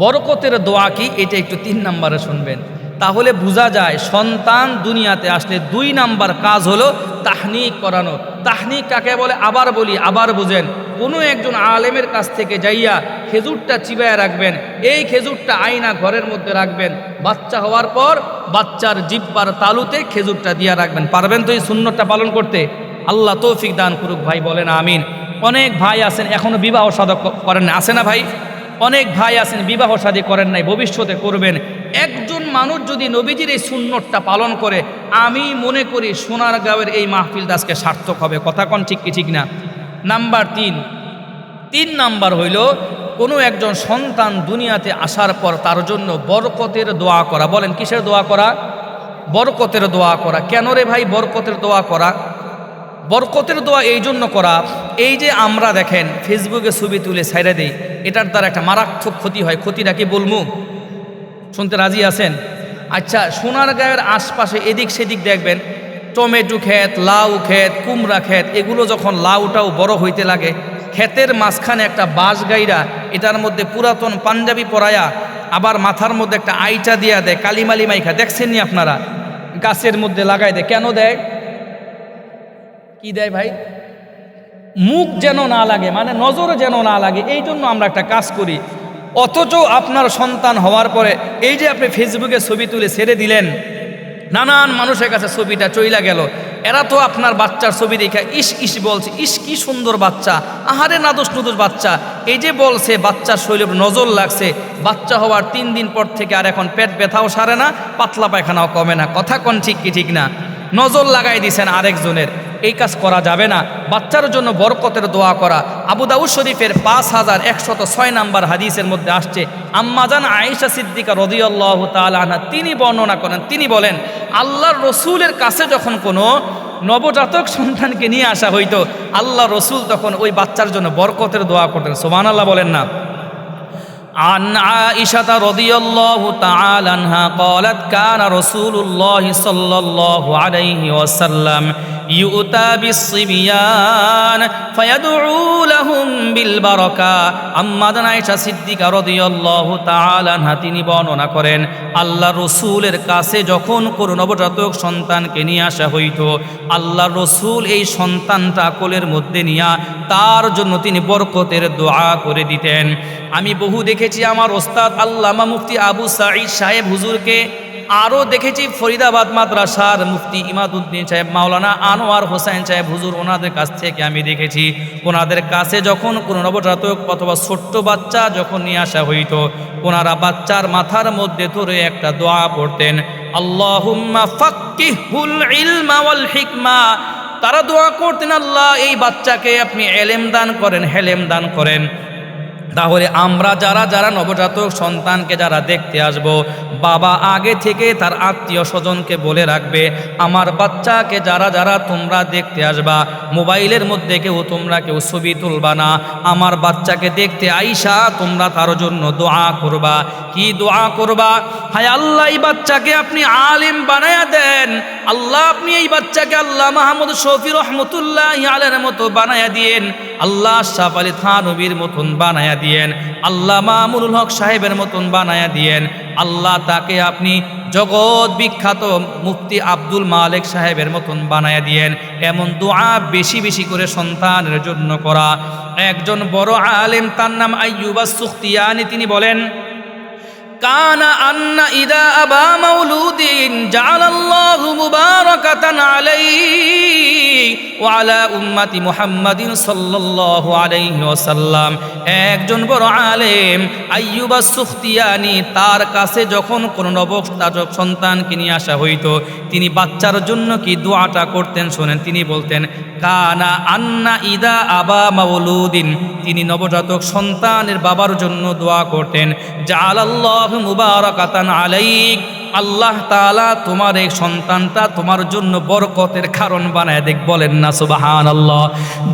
বরকতের দোয়া কি, এটা একটু 3 নম্বরে শুনবেন। তাহলে বোঝা যায় সন্তান দুনিয়াতে আসলে 2 নাম্বার কাজ হলো তাহনিক করানো। তাহনিক কাকে বলে আবার বলি, আবার বুঝেন। কোনো একজন আলেমের কাছ থেকে যাইয়া খেজুরটা চিবায় রাখবেন, এই খেজুরটা আয়না ঘরের মধ্যে রাখবেন। বাচ্চা হওয়ার পর বাচ্চার জিহ্বার তালুতে খেজুরটা দিয়া রাখবেন। পারবেন তো এই সুন্নতটা পালন করতে? আল্লাহ তৌফিক দান করুক ভাই, বলেন আমিন। অনেক ভাই আছেন এখনো বিবাহ শাদী করেন না, আছে না ভাই? অনেক ভাই আছেন বিবাহ শাদী করেন নাই, ভবিষ্যতে করবেন। একজন মানুষ যদি নবীজির এই সুন্নতটা পালন করে, আমি মনে করি সোনারগাঁওয়ের এই মাহফিলটা আজকে সার্থক হবে। কথা কন ঠিক কি ঠিক না? নাম্বার 3 নাম্বার হইল কোনো একজন সন্তান দুনিয়াতে আসার পর তার জন্য বরকতের দোয়া করা। বলেন কিসের দোয়া করা? বরকতের দোয়া করা। কেন রে ভাই বরকতের দোয়া করা? বরকতের দোয়া এই জন্য করা, এই যে আমরা দেখেন ফেসবুকে ছবি তুলে ছাইড়া দেই, এটার দ্বারা একটা মারাত্মক ক্ষতি হয়। ক্ষতিটা কি বলবো? শুনতে রাজি আছেন? আচ্ছা, সোনারগাঁয়ের আশপাশে এদিক সেদিক দেখবেন টমেটো ক্ষেত, লাউ ক্ষেত, কুমড়া ক্ষেত, এগুলো যখন লাউটাও বড় হইতে লাগে, ক্ষেতের মাঝখানে একটা বাঁশ গাইরা এটার মধ্যে পুরাতন পাঞ্জাবি পরায়া আবার মাথার মধ্যে একটা আইটা দিয়া দেয়, কালিমালি মাইখা, দেখছেন নি আপনারা? গাছের মধ্যে লাগাই দেয়। কেন দেয়? কি দেয় ভাই? মুখ যেন না লাগে, মানে নজর যেন না লাগে, এই জন্য আমরা একটা কাজ করি। অথচ আপনার সন্তান হওয়ার পরে এই যে আপনি ফেসবুকে ছবি তুলে ছেড়ে দিলেন, নানান মানুষের কাছে ছবিটা চইলা গেল, এরা তো আপনার বাচ্চার ছবি দেখে ইস ইস বলছে, ইস কি সুন্দর বাচ্চা, আহারে নাদুস নুদুস বাচ্চা, এই যে বলছে বাচ্চার শরীরে নজর লাগছে। বাচ্চা হওয়ার 3 দিন পর থেকে আর এখন পেট ব্যথাও সারে না, পাতলা পায়খানাও কমে না। কথা কোন ঠিক কি ঠিক না? নজর লাগাই দিছেন আরেকজনের। এই কাজ করা যাবে না। বাচ্চার জন্য বরকতের দোয়া করা। আবু দাউদ শরীফের 5106 নম্বর হাদিসের মধ্যে আসছে, আম্মাজান আয়েশা সিদ্দিকা রাদিয়াল্লাহু তাআলা আনহা তিনি বর্ণনা করেন, তিনি বলেন আল্লাহর রসুলের কাছে যখন কোনো নবজাতক সন্তানকে নিয়ে আসা হইতো, আল্লাহ রসুল তখন ওই বাচ্চার জন্য বরকতের দোয়া করতেন। সুবহানাল্লাহ বলেন না? عن عائشة رضي الله تعالى عنها قالت كان رسول الله صلى الله عليه وسلم يؤتى بالصبيان فيدعو لهم بالبركة। আম্মাজান আয়েশা সিদ্দিকা রাদিয়াল্লাহু তাআলা আনহা তিনি বর্ণনা করেন, আল্লাহ রসুলের কাছে যখন কোনো নবজাতক সন্তানকে নিয়ে আসা হইত, আল্লাহ রসুল এই সন্তানটা কোলের মধ্যে নিয়া তার জন্য তিনি বরকতের দোয়া করে দিতেন। আমি বহু দেখেছি আমার ওস্তাদ আল্লামা মুফতি আবু সাঈদ সাহেব হুজুরকে, আরও দেখেছি ফরিদাবাদ মাদ্রাসার মুফতি ইমাদউদ্দিন সাহেব, মাওলানা আনোয়ার হোসেন সাহেব হুজুর, ওনাদের কাছ থেকে আমি দেখেছি ওনাদের কাছে যখন কোনো নবজাতক অথবা ছোট্ট বাচ্চা যখন নিয়ে আসা হইত, ওনারা বাচ্চার মাথার মধ্যে ধরে একটা দোয়া পড়তেন, আল্লাহুম্মা ফাক্কিহুল ইলমা ওয়াল হিকমা। তারা দোয়া করতেন, আল্লাহ এই বাচ্চাকে আপনি এলেম দান করেন, হেলেম দান করেন। তাহলে আমরা যারা যারা নবজাতক সন্তানকে যারা দেখতে আসব, বাবা আগে থেকে তার আত্মীয় স্বজনকে বলে রাখবে, আমার বাচ্চাকে যারা যারা তোমরা দেখতে আসবা, মোবাইলের মধ্যে তোমরা কেউ ছবি তুলবা না, আমার বাচ্চাকে দেখতে আইসা তোমরা তার জন্য দোয়া করবা। কি দোয়া করবা? হায় আল্লাহ এই বাচ্চাকে আপনি আলেম বানায়া দেন, আল্লাহ আপনি এই বাচ্চাকে আল্লাহ মাহমুদ শফি রহমতুল্লাহ আলাইহির মতো বানায়া দিয়েন, আল্লাহ আশরাফ আলী থানবীর মতন বানায়া দিয়েন, আল্লাহ মামুনুল হক সাহেবের মতন বানায়া দিয়েন, আল্লাহ তাকে আপনি জগৎ বিখ্যাত মুফতি আব্দুল মালিক সাহেবের মতন বানায়া দিয়েন। এমন দোয়া বেশি বেশি করে সন্তানের জন্য করা। একজন বড় আলেম তার নাম আইয়ুব আস-সুখতিয়ানি, তিনি বলেন, কানা আন্না ইদা আবা মাউলুদিন জাআলাল্লাহু মুবারাকাতান আলাইহি ওয়া আলা উম্মতি মুহাম্মাদিন সাল্লাল্লাহু আলাইহি ওয়াসাল্লাম। একজন বড় আলেম আইয়ুব আস-সুখতিয়ানি, তার কাছে যখন কোনো নবজাতক সন্তানকে নিয়ে আসা হইতো, তিনি বাচ্চার জন্য কি দোয়াটা করতেন শোনেন। তিনি বলতেন, কানা আন্না ইদা আবা মাউলুদিন, তিনি নবজাতক সন্তানের বাবার জন্য দোয়া করতেন, জাআলাল্লাহু মুবারাকাতান আলাইক, আল্লাহ তাআলা তোমার এই সন্তানটা তোমার জন্য বরকতের কারণ বানায় দেখ। বলেন না সুবহানাল্লাহ।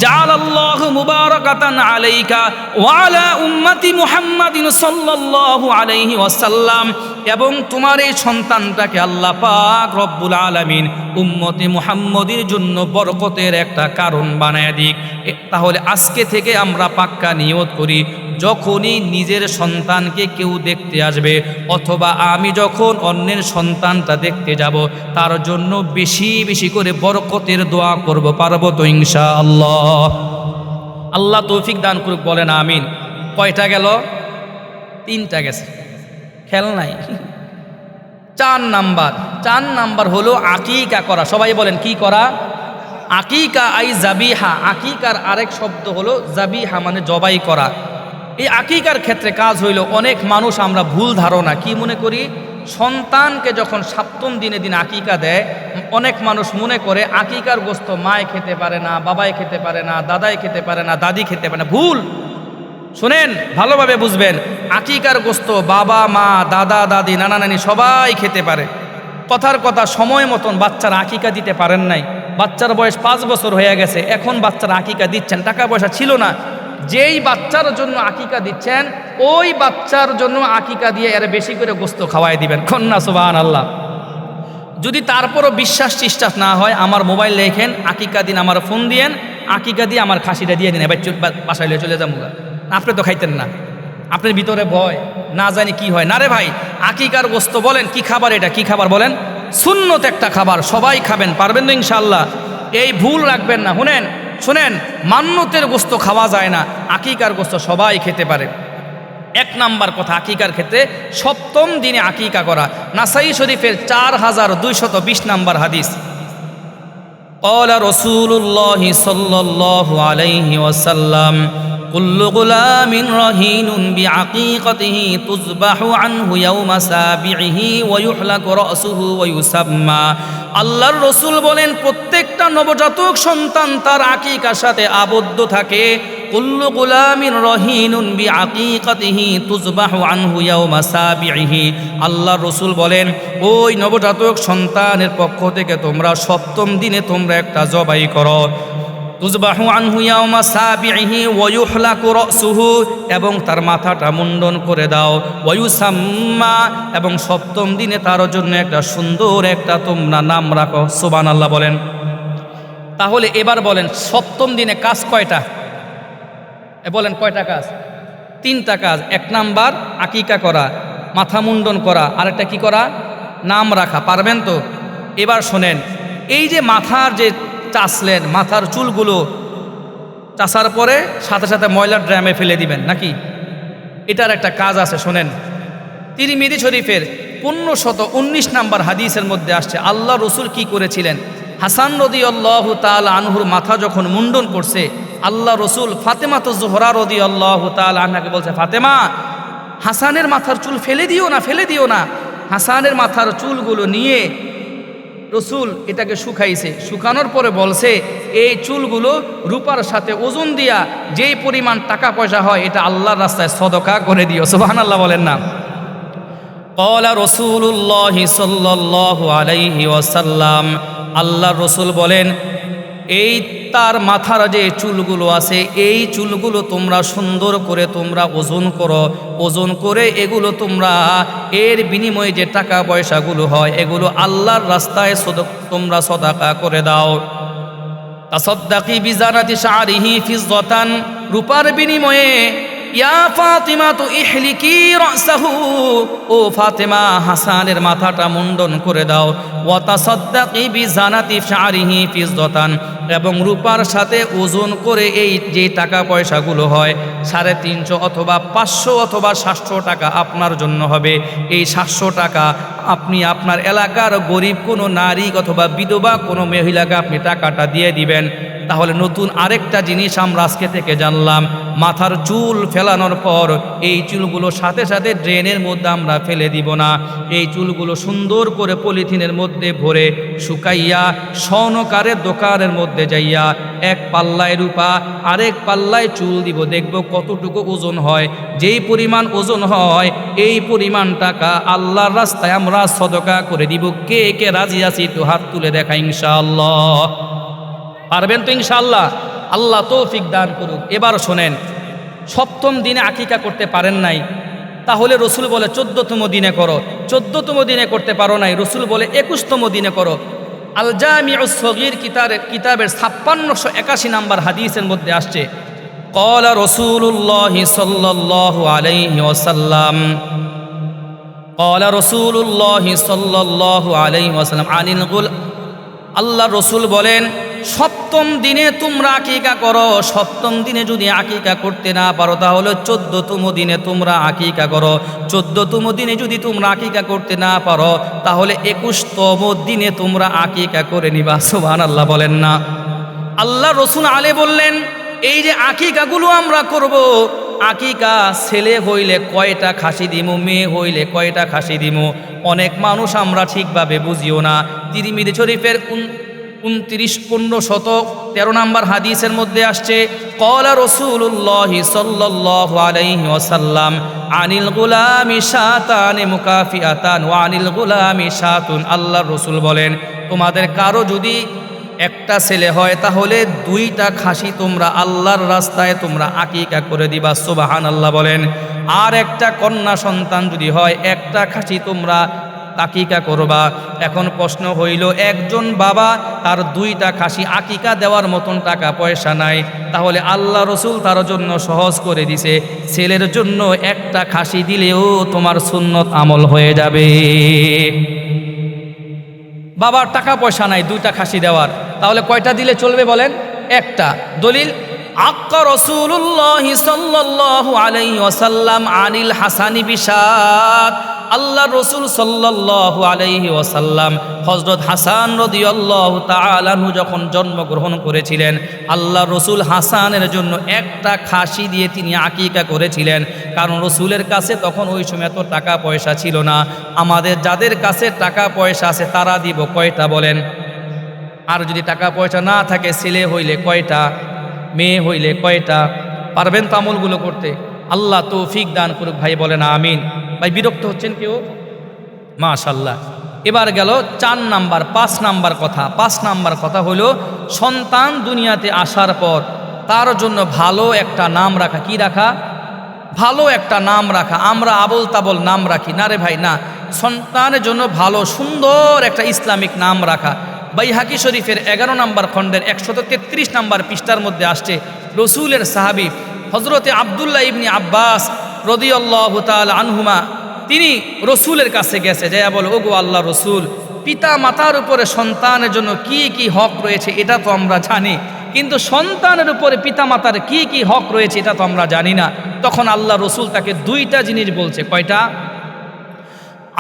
জাআলাল্লাহু মুবারাকাতান আলাইকা ওয়া আলা উম্মতি মুহাম্মাদিন সাল্লাল্লাহু আলাইহি ওয়াসাল্লাম, এবং তোমার এই সন্তানটাকে আল্লাহ পাক রব্বুল আলামিন উম্মতি মুহাম্মদের জন্য বরকতের একটা কারণ বানায় দিক। তাহলে আজকে থেকে আমরা পাক্কা নিয়ত করি, যখনই নিজের সন্তানকে কেউ দেখতে আসবে অথবা আমি যখন অন্যের সন্তানটা দেখতে যাব, তার জন্য বেশি বেশি করে বরকতের দোয়া করব। পারবো তো ইনশাআল্লাহ? আল্লাহ তৌফিক দান করুক, বলেন আমিন। কয়টা গেল? 3টা গেছে, খেয়াল নাই। 4 নাম্বার হলো আকিকা করা। সবাই বলেন কি করা? আকিকা আই জাবিহা। আকিকার আরেক শব্দ হলো জাবিহা, মানে জবাই করা। এই আকিকার ক্ষেত্রে কাজ হইল, অনেক মানুষ আমরা ভুল ধারণা কি মনে করি, সন্তানকে যখন 7ম দিনে দিন আকিকা দেয়, অনেক মানুষ মনে করে আকিকার গোস্ত মায় খেতে পারে না, বাবাই খেতে পারে না, দাদাই খেতে পারে না, দাদি খেতে পারে না। ভুল। শুনেন, ভালোভাবে বুঝবেন, আকিকার গোস্ত বাবা মা দাদা দাদি নানা নানি সবাই খেতে পারে। কথার কথা, সময় মতন বাচ্চারা আকিকা দিতে পারেন নাই, বাচ্চার বয়স 5 বছর হয়ে গেছে, এখন বাচ্চারা আকিকা দিচ্ছেন, টাকা পয়সা ছিল না, যেই বাচ্চার জন্য আকিকা দিচ্ছেন ওই বাচ্চার জন্য আকিকা দিয়ে এর বেশি করে গোস্ত খাওয়াই দিবেন। কন্যা সুবহানাল্লাহ। যদি তারপরও বিশ্বাস টিশ্বাস না হয়, আমার মোবাইল লেখেন, আকিকা দিন আমার ফোন দিয়েন, আকিকা দিয়ে আমার খাসিটা দিয়ে দিন, এবার বাসায় চলে যাবো। আপনি তো খাইতেন না, আপনার ভিতরে ভয়, না জানি কি হয় না রে ভাই। আকিকার গোস্ত বলেন কি খাবার, এটা কি খাবার বলেন? সুন্নত একটা খাবার, সবাই খাবেন, পারবেন তো ইনশাআল্লাহ। এই ভুল রাখবেন না। শুনেন, মান্নতের গোস্ত খাওয়া যায় না, আকিকার গোস্ত সবাই খেতে পারে। 1 নাম্বার কথা, আকিকার ক্ষেত্রে 7ম দিনে আকিকা করা। নাসাই শরীফের 4220 নাম্বার হাদিস। قال رسول الله صلى الله عليه وسلم كل غلام رهين بعقيقته تذبح عنه يوم سابعه ويحلق رأسه ويسمى। আল্লাহর রসুল বলেন, প্রত্যেকটা নবজাতক সন্তান তার আকিকার সাথে আবদ্ধ থাকে। কুল্লু গুলামিন রহিনুন বিআকিকাতিহি তুযবাহু আনহু ইয়াওমা সাবিহি। আল্লাহর রসুল বলেন, ওই নবজাতক সন্তানের পক্ষ থেকে তোমরা 7ম দিনে তোমরা একটা জবাই করো। তুযবাহু আনহু ইয়াওমা সাবিহি ওয়া ইউহলাকু রাসুহু, এবং তার মাথাটা মুন্ডন করে দাও। ওয়া ইউসাম্মা, এবং 7ম দিনে তার জন্য একটা সুন্দর একটা তোমরা নাম রাখো। সুবহানাল্লাহ বলেন। তাহলে এবার বলেন, 7ম দিনে কাজ কয়টা? বলেন কয়টা কাজ? 3টা কাজ। 1 নাম্বার আকিকা করা, মাথা মুন্ডন করা, আরেকটা কি করা? নাম রাখা। পারবেন তো? এবার শোনেন, এই যে মাথার যে চাষলেন, মাথার চুলগুলো চাষার পরে সাথে সাথে ময়লার ড্রামে ফেলে দিবেন নাকি? এটার একটা কাজ আছে, শোনেন। তিরমিজি শরীফের 1519 নাম্বার হাদিসের মধ্যে আসছে, আল্লাহ রসুল কি করেছিলেন। হাসান রাদিয়াল্লাহু তাআলা আনহুর মাথা যখন মুন্ডন করছে, আল্লাহ রসুল ফাতেমা তো জোহরা রাদিয়াল্লাহু তাআলা আনহাকে বলছে, ফাতেমা, হাসানের মাথার চুল ফেলে দিও না, ফেলে দিও না। হাসানের মাথার চুলগুলো নিয়ে রসুল এটাকে শুকাইছে, শুকানোর পরে বলছে, এই চুলগুলো রূপার সাথে ওজন দিয়া যেই পরিমাণ টাকা পয়সা হয় এটা আল্লাহর রাস্তায় সদকা করে দিও। সুবহানাল্লাহ বলেন না। ক্বালা রাসূলুল্লাহি সাল্লাল্লাহু আলাইহি ওয়াসাল্লাম, আল্লাহর রসুল বলেন, এই তার মাথার যে চুলগুলো আছে, এই চুলগুলো তোমরা সুন্দর করে তোমরা ওজন করো, ওজন করে এগুলো তোমরা এর বিনিময়ে যে টাকা পয়সাগুলো হয় এগুলো আল্লাহর রাস্তায় তোমরা সদাকা করে দাও। তাসাদ্দাকি বিজানাতি শারিহি ফিজ্জাতান, রূপার বিনিময়ে, ইয়া ফাতিমা তু ইহলিকি রাসাহু, ও ফাতেমা হাসানের মাথাটা মুন্ডন করে দাও। ওয়া তাসাদ্দাকি বিজানাতি শারিহি ফিজ্জাতান, এবং রূপার সাথে ওজন করে এই যে টাকা পয়সাগুলো হয় 350 অথবা 500 অথবা 700 টাকা আপনার জন্য হবে। এই 700 টাকা আপনি আপনার এলাকার গরিব কোনো নারী অথবা বিধবা কোনো মহিলাকে আপনি টাকাটা দিয়ে দিবেন। তাহলে নতুন আরেকটা জিনিস আমরা আজকে থেকে জানলাম, মাথার চুল ফেলানোর পর এই চুলগুলো সাথে সাথে ড্রেনের মধ্যে আমরা ফেলে দিব না। এই চুলগুলো সুন্দর করে পলিথিনের মধ্যে ভরে শুকাইয়া স্বর্ণকারের দোকানের মধ্যে যাইয়া 1 পাল্লায় রূপা, আরেক পাল্লায় চুল দিব, দেখব কতটুকু ওজন হয়। যেই পরিমাণ ওজন হয় এই পরিমাণ টাকা আল্লাহর রাস্তায় আমরা সদকা করে দিব। কে কে রাজি আছি একটু হাত তুলে দেখা ইনশাআল্লাহ। পারবেন তো ইনশাআল্লাহ? আল্লাহ তৌফিক দান করুক। এবার শোনেন, 7ম দিনে আকিকা করতে পারেন নাই, তাহলে রসুল বলে 14তম দিনে করো। 14তম দিনে করতে পারো নাই, রসুল বলে 21তম দিনে করো। আল জামিউস সগীর কিতাবের 5681 নাম্বার হাদিসের মধ্যে আসছে, ক্বালা রাসূলুল্লাহি সাল্লাল্লাহু আলাইহি ওয়াসাল্লাম, ক্বালা রাসূলুল্লাহি সাল্লাল্লাহু আলাইহি ওয়াসাল্লাম আনিল গুল, আল্লাহ রসুল বলেন, 7ম দিনে তোমরা আকিকা করো। 7ম দিনে যদি আকিকা করতে না পারো তাহলে 14তম দিনে তোমরা আকিকা করো। 14তম দিনে যদি তোমরা আকিকা করতে না পারো তাহলে 21তম দিনে তোমরা আকিকা করে নিবা। সুবহানাল্লাহ বলেন না। আল্লাহ রসুল আলে বললেন, এই যে আকিকাগুলো আমরা করব, আকিকা ছেলে হইলে কয়টা খাসি দিমু, মেয়ে হইলে কয়টা খাসি দিমু, অনেক মানুষ আমরা ঠিকভাবে বুঝিও না। তিরমিজি শরীফের 1513 নম্বর হাদিসের মধ্যে আসছে, ক্বালা রাসূলুল্লাহ সাল্লাল্লাহু আলাইহি ওয়াসাল্লাম আনিল গুলামি শাতানি মুকাফিআতান ওয়া আনিল গুলামি শাতুন। আল্লাহর রাসূল বলেন, তোমাদের কারো যদি একটা ছেলে হয় তাহলে 2টা খাসি তোমরা আল্লাহর রাস্তায় তোমরা আকিকা করে দিবা, সুবহানাল্লাহ বলেন। আর একটা কন্যা সন্তান যদি হয়, একটা খাসি তোমরা আকিকা করবা। এখন প্রশ্ন হইল, একজন বাবা তার 2টা খাসি আকিকা দেওয়ার মতন টাকা পয়সা নাই, তাহলে আল্লাহ রসুল তার জন্য সহজ করে দিছে, ছেলের জন্য একটা খাসি দিলেও তোমার সুন্নত আমল হয়ে যাবে। বাবার টাকা পয়সা নাই 2টা খাসি দেওয়ার, তাহলে কয়টা দিলে চলবে বলেন? একটা। দলিল, আক্কা রাসূলুল্লাহ সাল্লাল্লাহু আলাইহি ওয়াসাল্লাম আনিল হাসানি বিশাত। আল্লাহ রসুল সাল্লাল্লাহু আলাইহি ওয়াসাল্লাম হযরত হাসান রাদিয়াল্লাহু তাআলা আনহু যখন জন্মগ্রহণ করেছিলেন, আল্লাহ রসুল হাসানের জন্য একটা খাসি দিয়ে তিনি আকিকা করেছিলেন। কারণ রসুলের কাছে তখন ওই সময় এত টাকা পয়সা ছিল না। আমাদের যাদের কাছে টাকা পয়সা আছে তারা দিব কয়টা বলেন? আর যদি টাকা পয়সা না থাকে, ছেলে হইলে কয়টা, মেয়ে হইলে কয়টা? পারবেন তো আমলগুলো করতে? আল্লাহ তৌফিক দান করুক। ভাই বলেন আমিন। ভাই বিরক্ত হচ্ছেন কেউ? মাশাআল্লাহ। এবার গেল 5 নাম্বার কথা হলো, সন্তান দুনিয়াতে আসার পর তার জন্য ভালো একটা নাম রাখা। কি রাখা? ভালো একটা নাম রাখা। আমরা আবল তাবল নাম রাখি না রে ভাই, না। সন্তানের জন্য ভালো সুন্দর একটা ইসলামিক নাম রাখা। বাইহাকি শরীফের 11 নম্বর খণ্ডের 133 নম্বর পৃষ্ঠার মধ্যে আসছে, রসুলের সাহাবী হযরতে আব্দুল্লাহ ইবনে আব্বাস রাদিয়াল্লাহু তাআলা আনহুমা তিনি রসুলের কাছে গেছে, যাইয়া বলে, ওগো আল্লাহ রসুল, পিতা মাতার উপরে সন্তানের জন্য কি কি হক রয়েছে এটা তো আমরা জানি, কিন্তু সন্তানের উপরে পিতা মাতার কি কি হক রয়েছে এটা তো আমরা জানি না। তখন আল্লাহ রসুল তাকে 2টা জিনিস বলছে। কয়টা?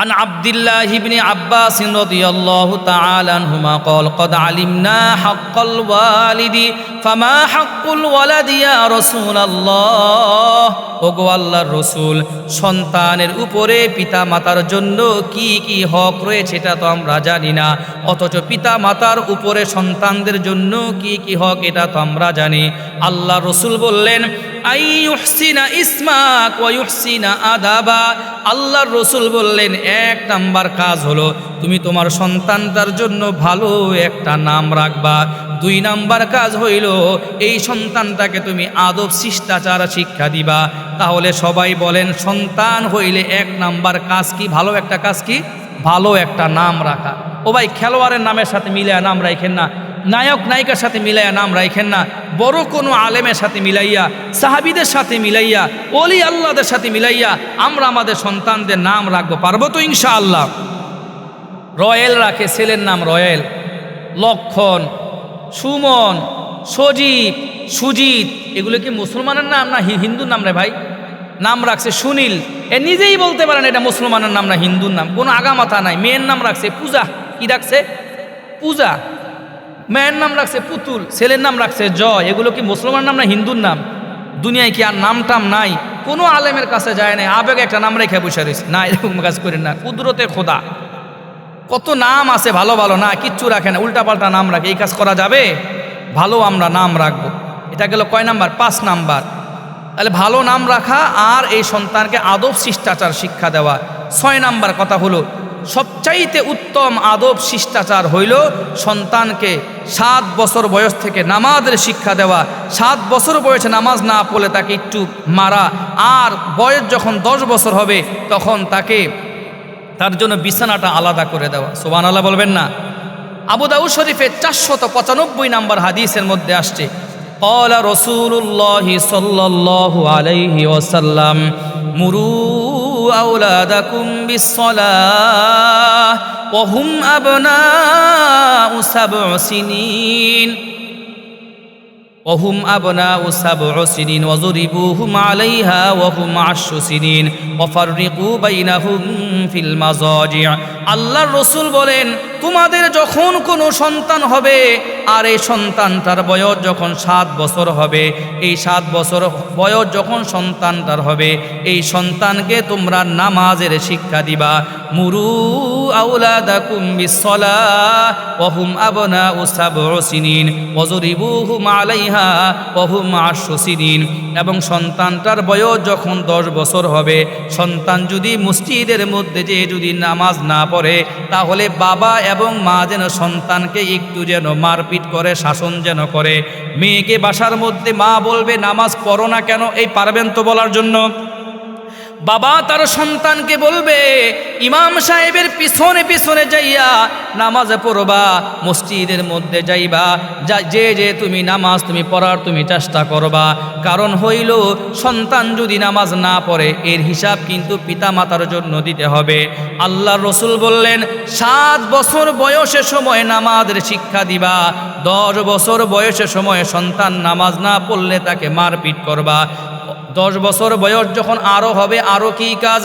عن عبد الله بن عباس رضي الله تعالى عنهما قال قد علمنا حق الوالد فما حق الولد يا رسول الله। ওগো আল্লাহর রসুল, সন্তানের উপরে পিতা মাতার জন্য কি কি হক রয়েছে এটা তো আমরা জানি না, অথচ পিতা মাতার উপরে সন্তানদের জন্য কি কি হক এটা তো আমরা জানি। আল্লাহ রসুল বললেন, আইয়ুহসিনা ইসমাক ওয়া ইউহসিনা আদাবা। আল্লাহর রসুল বললেন, 1 নাম্বার কাজ হলো তুমি তোমার সন্তানটার জন্য ভালো একটা নাম রাখবা। 2 নাম্বার কাজ হইল এই সন্তানটাকে তুমি আদব শিষ্টাচার শিক্ষা দিবা। তাহলে সবাই বলেন, সন্তান হইলে 1 নাম্বার কাজ কি? ভালো একটা কাজ কি? ভালো একটা নাম রাখা। ও ভাই, খেলোয়াড়ের নামের সাথে মিলাইয়া নাম রাখেন না, নায়ক নায়িকার সাথে মিলাইয়া নাম রাখেন না, বড় কোনো আলেমের সাথে মিলাইয়া, সাহাবীদের সাথে মিলাইয়া, ওলি আল্লাহদের সাথে মিলাইয়া আমরা আমাদের সন্তানদের নাম রাখবো। পারবো তো ইনশাআল্লাহ? রয়েল রাখে ছেলের নাম রয়েল, লক্ষণ, সুমন, সজীব, সুজিত, এগুলো কি মুসলমানের নাম না হিন্দুর নাম রে ভাই? নাম রাখছে সুনীল, এ নিজেই বলতে পারেন এটা মুসলমানের নাম না হিন্দুর নাম, কোনো আগামাথা নাই। মেয়ের নাম রাখছে পূজা, কি রাখছে? পূজা। মেয়ের নাম রাখছে পুতুল, ছেলের নাম রাখছে জয়, এগুলো কি মুসলমানের নাম না হিন্দুর নাম? দুনিয়ায় কি আর নাম টাম নাই? কোনো আলেমের কাছে যায় নাই, আবেগে একটা নাম রেখে বসে রয়েছে না, এরকম কাজ করেন না। কুদরতে খোদা, কত নাম আছে ভালো ভালো, না কিচ্ছু রাখে না, উল্টাপাল্টা নাম রাখে। এই কাজ করা যাবে? ভালো আমরা নাম রাখবো। এটা গেল কয় নাম্বার? 5 নাম্বার। তাহলে ভালো নাম রাখা আর এই সন্তানকে আদব শিষ্টাচার শিক্ষা দেওয়া। 6 নাম্বার কথা হলো, সবচাইতে উত্তম আদব শিষ্টাচার হইল সন্তানকে 7 বছর বয়স থেকে নামাজের শিক্ষা দেওয়া। 7 বছর বয়সে নামাজ না পড়লে তাকে একটু মারা, আর বয়স যখন 10 বছর হবে তখন তার জন্য বিছানাটা আলাদা করে দেওয়া। সুবহানাল্লাহ বলবেন না? আবু দাউদ শরীফে 495 নাম্বার হাদিসের মধ্যে আসছে, ক্বালা রাসূলুল্লাহ সাল্লাল্লাহু আলাইহি ওয়াসাল্লাম মুরু আওলাদাকুম বিসসালাহ ওয়া হুম আবনাউ 7 সিনিন وهم أبناء 7 سنين وضربوهم عليها وهم 10 سنين وفرقوا بينهم في المضاجع। আল্লাহর রাসূল বলেন, তোমাদের যখন কোনো সন্তান হবে আর এই সন্তানটার বয়স যখন 7 বছর হবে, এই 7 বছর বয়স যখন সন্তানটার হবে, এই সন্তানকে তোমরা নামাজের শিক্ষা দিবা। মুরু আওলাদাকুম বিসসালাহ ওয়া হুম আবনাউ 7 সিনিন ওয়াজরিবুহুম আলাইহা ওয়া হুম 10 সিনিন। এবং সন্তানটার বয়স যখন 10 বছর হবে, সন্তান যদি মসজিদের মধ্যে যে যদি নামাজ না পড়ে, তাহলে বাবা এবং মা যেন সন্তানকে একটু যেন মারপিট করে, শাসন যেন করে। মেয়েকে বাসার মধ্যে মা বলবে নামাজ পড়ো না কেন, এই পারবেন তো বলার জন্য? বাবা তার সন্তানকে বলবে ইমাম সাহেবের পিছনে পিছনে যাইয়া নামাজ পড়বা, মসজিদের মধ্যে যাইবা, যে তুমি নামাজ তুমি পড়ার তুমি চেষ্টা করবা। কারণ হইল সন্তান যদি নামাজ না পড়ে এর হিসাব কিন্তু পিতামাতার জন্য দিতে হবে। আল্লাহ রসুল বললেন 7 বছর বয়সের সময় নামাজের শিক্ষা দিবা, 10 বছর বয়সের সময় সন্তান নামাজ না পড়লে তাকে মারপিট করবা। 10 বছর বয়স যখন আরো হবে, আরো কি কাজ?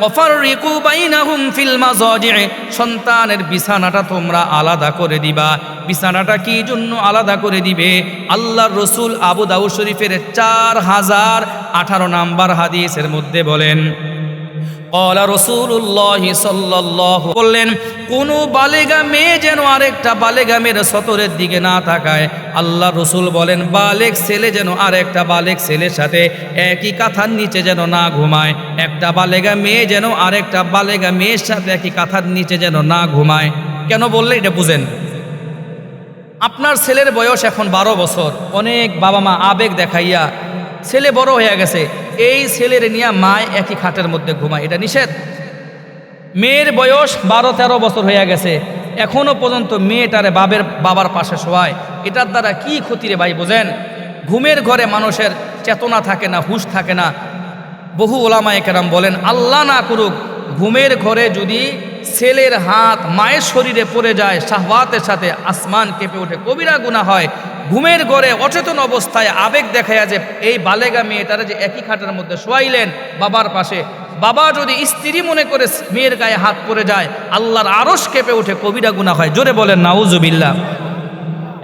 ওয়াফাররিকু বাইনাহুম ফিল মাযাজি', সন্তানের বিছানাটা তোমরা আলাদা করে দিবা। বিছানাটা কি জন্য আলাদা করে দিবে? আল্লাহর রসুল আবু দাউদ শরীফের 4018 নাম্বার হাদিসের মধ্যে বলেন, ক্বালা রাসূলুল্লাহ সাল্লাল্লাহু বললেন, কোনো বালেগা মেয়ে যেন আরেকটা বালেগা মেয়ের সতরের দিকে না তাকায়। আল্লাহ রসুল বলেন বালেগ ছেলে যেন আরেকটা বালেগ ছেলের সাথে একই কাঁথার নিচে যেন না ঘুমায়। একটা বালেগা মেয়ে যেন আরেকটা বালেগা মেয়ের সাথে একই কাঁথার নিচে যেন না ঘুমায়। কেন বললে এটা বুঝেন। আপনার ছেলের বয়স এখন 12 বছর, অনেক বাবা মা আবেগ দেখাইয়া ছেলে বড় হয়ে গেছে, এই ছেলের নিয়ে মা একই খাটের মধ্যে ঘুমায়, এটা নিষেধ। মেয়ের বয়স 12-13 বছর হয়ে গেছে, এখনো পর্যন্ত মেয়েটারে বাবার পাশে শোয়ায়, এটার দ্বারা কি ক্ষতি রে ভাই বোঝেন? ঘুমের ঘরে মানুষের চেতনা থাকে না, হুঁশ থাকে না। বহু ওলামায়ে কেরাম বলেন আল্লাহ না করুক ঘুমের ঘরে যদি ছেলের হাত মায়ের শরীরে পড়ে যায় শাহওয়াতের সাথে, আসমান কেঁপে ওঠে, কবিরা গুনাহ হয়। ঘুমের ঘরে অচেতন অবস্থায় আবেগ দেখায় যে এই বালেগা মেয়েটারে যে একই খাটের মধ্যে শোয়াইলেন বাবার পাশে, বাবা যদি স্ত্রী মনে করে মেয়ের গায়ে হাত পড়ে যায়, আল্লাহর আরশ কেঁপে ওঠে, কবিরা গুনাহ হয়। জোরে বলেন নাউজুবিল্লাহ।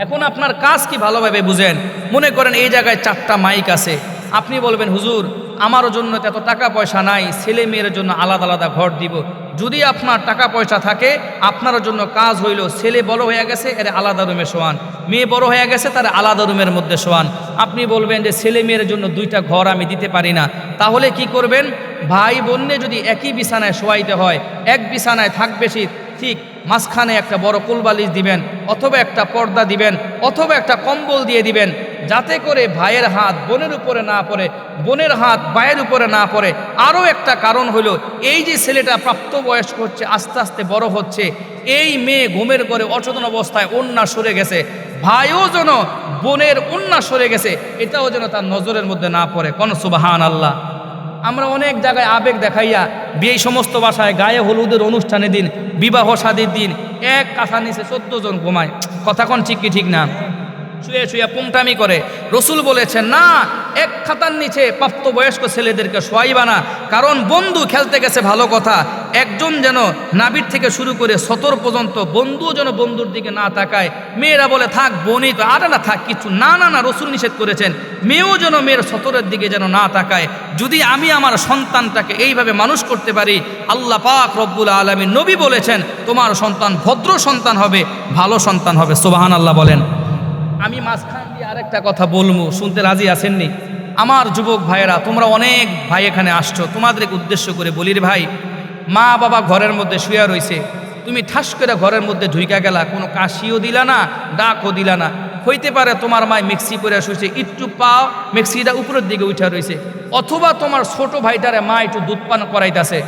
এখন আপনার কাজ কি ভালোভাবে বুঝেন। মনে করেন এই জায়গায় 4টা মাইক আছে, আপনি বলবেন হুজুর আমারও জন্য এত টাকা পয়সা নাই, ছেলে মেয়ের জন্য আলাদা আলাদা ঘর দিব। যদি আপনার টাকা পয়সা থাকে, আপনার জন্য কাজ হইল ছেলে বড় হয়ে গেছে এর আলাদা রুমে শোয়ান, মেয়ে বড় হয়ে গেছে তার আলাদা রুমের মধ্যে শোয়ান। আপনি বলবেন যে ছেলে মেয়ের জন্য 2টা ঘর আমি দিতে পারি না, তাহলে কি করবেন? ভাই বোনে যদি একই বিছানায় শোয়াইতে হয়, এক বিছানায় থাকবে শীত, ঠিক মাঝখানে একটা বড় কোলবালিশ দিবেন, অথবা একটা পর্দা দিবেন, অথবা একটা কম্বল দিয়ে দিবেন, যাতে করে ভাইয়ের হাত বোনের উপরে না পড়ে, বোনের হাত ভাইয়ের উপরে না পড়ে। আরও একটা কারণ হলো এই যে ছেলেটা প্রাপ্তবয়স্ক হচ্ছে, আস্তে আস্তে বড় হচ্ছে, এই মেয়ে ঘুমের ঘরে অচেতন অবস্থায় ওন্না সরে গেছে, ভাইও যেন বোনের ওন্না সরে গেছে, এটাও যেন তার নজরের মধ্যে না পড়ে। কোন সুবহানাল্লাহ। আমরা অনেক জায়গায় আবেগ দেখাইয়া এই সমস্ত বাসায় গায়ে হলুদের অনুষ্ঠানের দিন, বিবাহ শাদীর দিন এক কাঁথা নিচে 14 জন ঘুমায়। কথা কোন ঠিক কি ঠিক না? শুয়ে শুয়ে পুংটামি করে। রসুল বলেছেন না, এক খাতার নিচে প্রাপ্তবয়স্ক ছেলেদেরকে শোয়াইবা না। কারণ বন্ধু খেলতে গেছে ভালো কথা, একজন যেন নাভির থেকে শুরু করে সতর পর্যন্ত বন্ধু যেন বন্ধুর দিকে না তাকায়। মেয়েরা বলে থাক বোনই তো, আরে না থাক কিছু না, না না রসুল নিষেধ করেছেন মেয়েও যেন মেয়ের সতরের দিকে যেন না তাকায়। যদি আমি আমার সন্তানটাকে এইভাবে মানুষ করতে পারি, আল্লাহ পাক রব্বুল আলামিন নবী বলেছেন তোমার সন্তান ভদ্র সন্তান হবে, ভালো সন্তান হবে। সুবহানাল্লাহ বলেন। আমি মাঝখান দিয়ে আরেকটা কথা বলবো, শুনতে রাজি আছেননি? আমার যুবক ভাইয়েরা, তোমরা অনেক ভাই এখানে আসছো, তোমাদেরকে উদ্দেশ্য করে বলি রে ভাই, মা বাবা ঘরের মধ্যে শুয়ে রয়েছে, তুমি ঠাস করে ঘরের মধ্যে ঢুইকা গেলা, কোনো কাশিও দিলা না, ডাকও দিলা না। হইতে পারে তোমার মায় মিক্সি করে শুয়েছে, একটু পাও মিক্সিটা উপরের দিকে উঠা রয়েছে, অথবা তোমার ছোট ভাইটারে মা একটু দুধ পান করাইতেছে,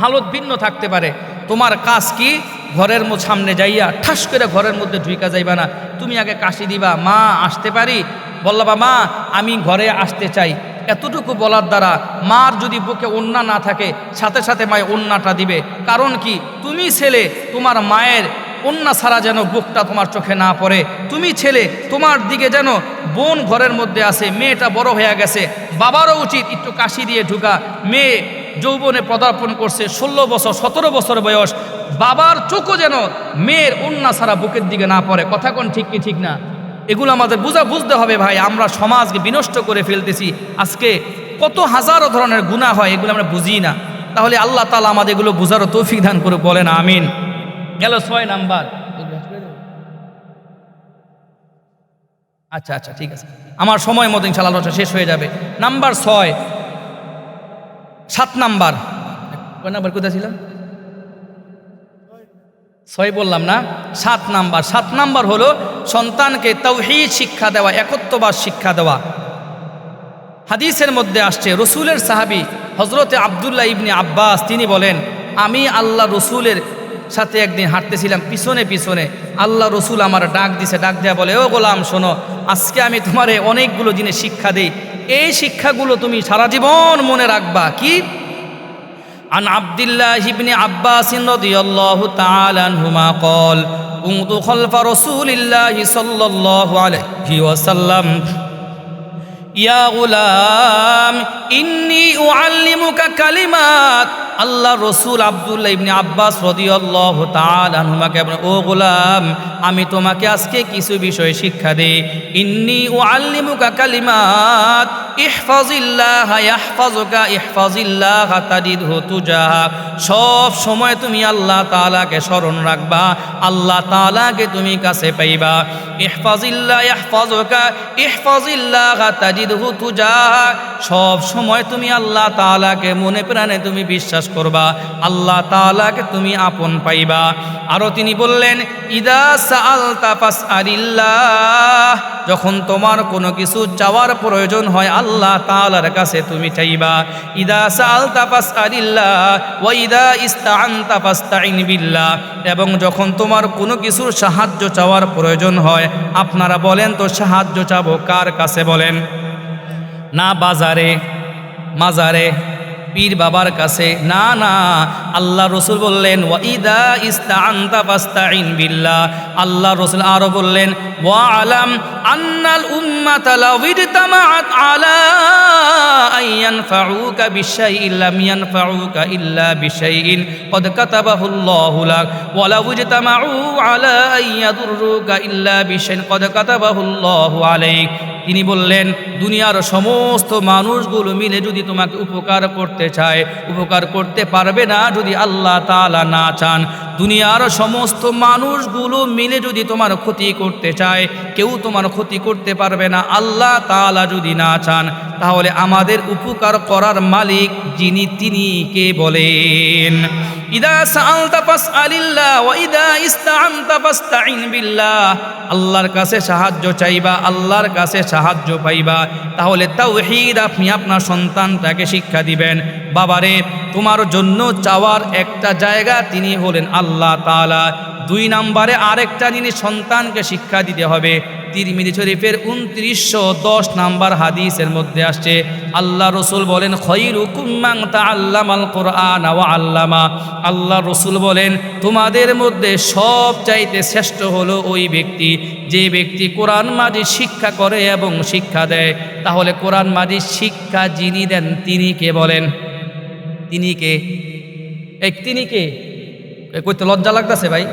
হালত ভিন্ন থাকতে পারে। তোমার কাজ কি? ঘরের সামনে যাইয়া ঠাস করে ঘরের মধ্যে ঢুইকা যাইবা না, তুমি আগে কাশি দিবা, মা আসতে পারি? বললাবা মা আমি ঘরে আসতে চাই, এতটুকু বলার দ্বারা মার যদি বুকে ওন্না না থাকে, সাথে সাথে মায় ওন্নাটা দিবে। কারণ কি? তুমি ছেলে, তোমার মায়ের ওন্না ছাড়া যেন বুকটা তোমার চোখে না পড়ে। তুমি ছেলে, তোমার দিকে যেন বোন ঘরের মধ্যে আছে, মেয়েটা বড় হয়ে গেছে, বাবারও উচিত একটু কাশি দিয়ে ঢুকা। মেয়ে যৌবনে পদার্পণ করছে, 16 বছর 17 বছর বয়স, বাবার চোখও যেন মেয়ের উন্না ছাড়া বুকের দিকে না পড়ে। কথা কোন ঠিক কি ঠিক না? এগুলো আমাদের বুঝতে হবে ভাই। আমরা সমাজকে বিনষ্ট করে ফেলতেছি। আজকে কত হাজারো ধরনের গুনাহ হয়, এগুলো আমরা বুঝি না। তাহলে আল্লাহ তাআলা আমাদের এগুলো বুঝারও তৌফিক দান করে, বলেন আমিন। গেল 6 নাম্বার। আচ্ছা আচ্ছা ঠিক আছে, আমার সময় মতো ইনশাআল্লাহ আলোচনা শেষ হয়ে যাবে। নাম্বার 6, 7 নাম্বার, কয় নাম্বার কোথায় ছিলাম? 6 বললাম না, 7 নাম্বার। 7 নাম্বার হলো সন্তানকে তাওহীদ শিক্ষা দেওয়া, একত্ববাদ শিক্ষা দেওয়া। হাদিসের মধ্যে আসছে, রসুলের সাহাবী হযরতে আব্দুল্লাহ ইবনে আব্বাস তিনি বলেন, আমি আল্লাহ রসুলের সাথে একদিন হাঁটতেছিলাম, পিছনে পিছনে আল্লাহ রসুল আমার ডাক দিছে, ডাক দেয়া বলে, ও গোলাম শোনো, আজকে আমি তোমারে অনেকগুলো জিনিস শিক্ষা দেই, এই শিক্ষাগুলো তুমি সারা জীবন মনে রাখবা। কি? আন আব্দুল্লাহ ইবনে আব্বাস রাদিয়াল্লাহু তাআলা আনহুমা قال كنت خلف رسول الله صلى الله عليه وسلم يا غلام إني أعلمك كلمات। আল্লাহ রসুল আব্দুল্লাহ ইবনে আব্বাস রাদিয়াল্লাহু তাআলা আনহুমাকে বলেন, ও গোলাম, আমি তোমাকে আজকে কিছু বিষয় শিক্ষা দেই। ইন্নী উআল্লিমুকা কালিমাত ইহফাজিল্লাহ ইয়াহফাজুকা ইহফাজিল্লাহ তাজিদহু তুজাহাক। সব সময় তুমি আল্লাহ তাআলাকে স্মরণ রাখবা, আল্লাহ তাআলাকে তুমি কাছে পাইবা। ইহফাজিল্লাহ ইয়াহফাজুকা ইহফাজিল্লাহ তাজিদহু তুজাহাক। সব সময় তুমি আল্লাহ তাআলাকে মনে প্রাণে তুমি বিশ্বাস করবা, আল্লাহ তাআলাকে তুমি আপন পাইবা। আরো তিনি বললেন, ইদা সাআলতা ফাসআলিল্লাহ। যখন তোমার কোনো কিছু চাওয়ার প্রয়োজন হয়, আল্লাহ তাআলার কাছে তুমি চাইবা। ইদা সাআলতা ফাসআলিল্লাহ ওয়া ইদা ইসতাআনতা ফাসতাইন বিল্লাহ। এবং যখন তোমার কোনো কিছুর সাহায্য চাওয়ার প্রয়োজন হয়, আপনারা বলেন তো সাহায্য চাবো কার কাছে? বলেন না বাজারে, মাজারে, পীর বাবার কাছে, না না, আল্লাহ রসুল বললেন ওয়া ইদা ইসতাআনতা ফাসতাইন বিল্লাহ। আল্লাহ রসুল আরো বললেন, ওয়া আলাম আন্নাল উম্মাতা লাউ ইজতামাআত আলা আন ইয়ানফাউকা বিশাইইন লাম ইয়ানফাউকা ইল্লা বিশাইইন ক্বাদ কাতাবাহুল্লাহু লাক ওয়া লাউ ইজতামাউ আলা আন ইয়াদুররুকা ইল্লা বিশাইইন ক্বাদ কাতাবাহুল্লাহু আলাইক। তিনি বললেন, দুনিয়ার সমস্ত মানুষগুলো মিলে যদি তোমাকে উপকার করতে চায়, উপকার করতে পারবে না যদি আল্লাহ তাআলা না চান। দুনিয়ার সমস্ত মানুষগুলো মিলে যদি তোমার ক্ষতি করতে চায়, কেউ তোমার ক্ষতি করতে পারবে না আল্লাহ তাআলা যদি না চান। তাহলে আমাদের উপকার করার মালিক যিনি, তিনি কে? বলেন ইদা সাআলতা ফাসআলিল্লাহ ওয়া ইদা ইসতাআনতা ফাসতাইন বিল্লাহ। আল্লাহর কাছে সাহায্য চাইবা, আল্লাহর কাছে সাহায্য পাইবা। তাহলে তাওহীদ আপনি আপনার সন্তানটাকে শিক্ষা দিবেন। বাবারে, তোমার জন্য চাওয়ার একটা জায়গা তিনি হলেন আল্লাহ তাআলা। 2 নম্বরে আরেকটা জিনিস সন্তানকে শিক্ষা দিতে হবে। তিরমিজি শরীফের 2910 নাম্বার হাদিসের মধ্যে আসছে, আল্লাহ রসুল বলেন, খায়রুকুম মান তাআল্লামাল কুরআন ওয়া আল্লামা। আল্লাহ রসুল বলেন, তোমাদের মধ্যে সবচাইতে শ্রেষ্ঠ হলো ওই ব্যক্তি যে ব্যক্তি কোরআন মাজিদ শিক্ষা করে এবং শিক্ষা দেয়। তাহলে কোরআন মাজিদ শিক্ষা যিনি দেন তিনি কে? বলেন তিনি কে? তিনি কে? কইতে লজ্জা লাগতেছে ভাই।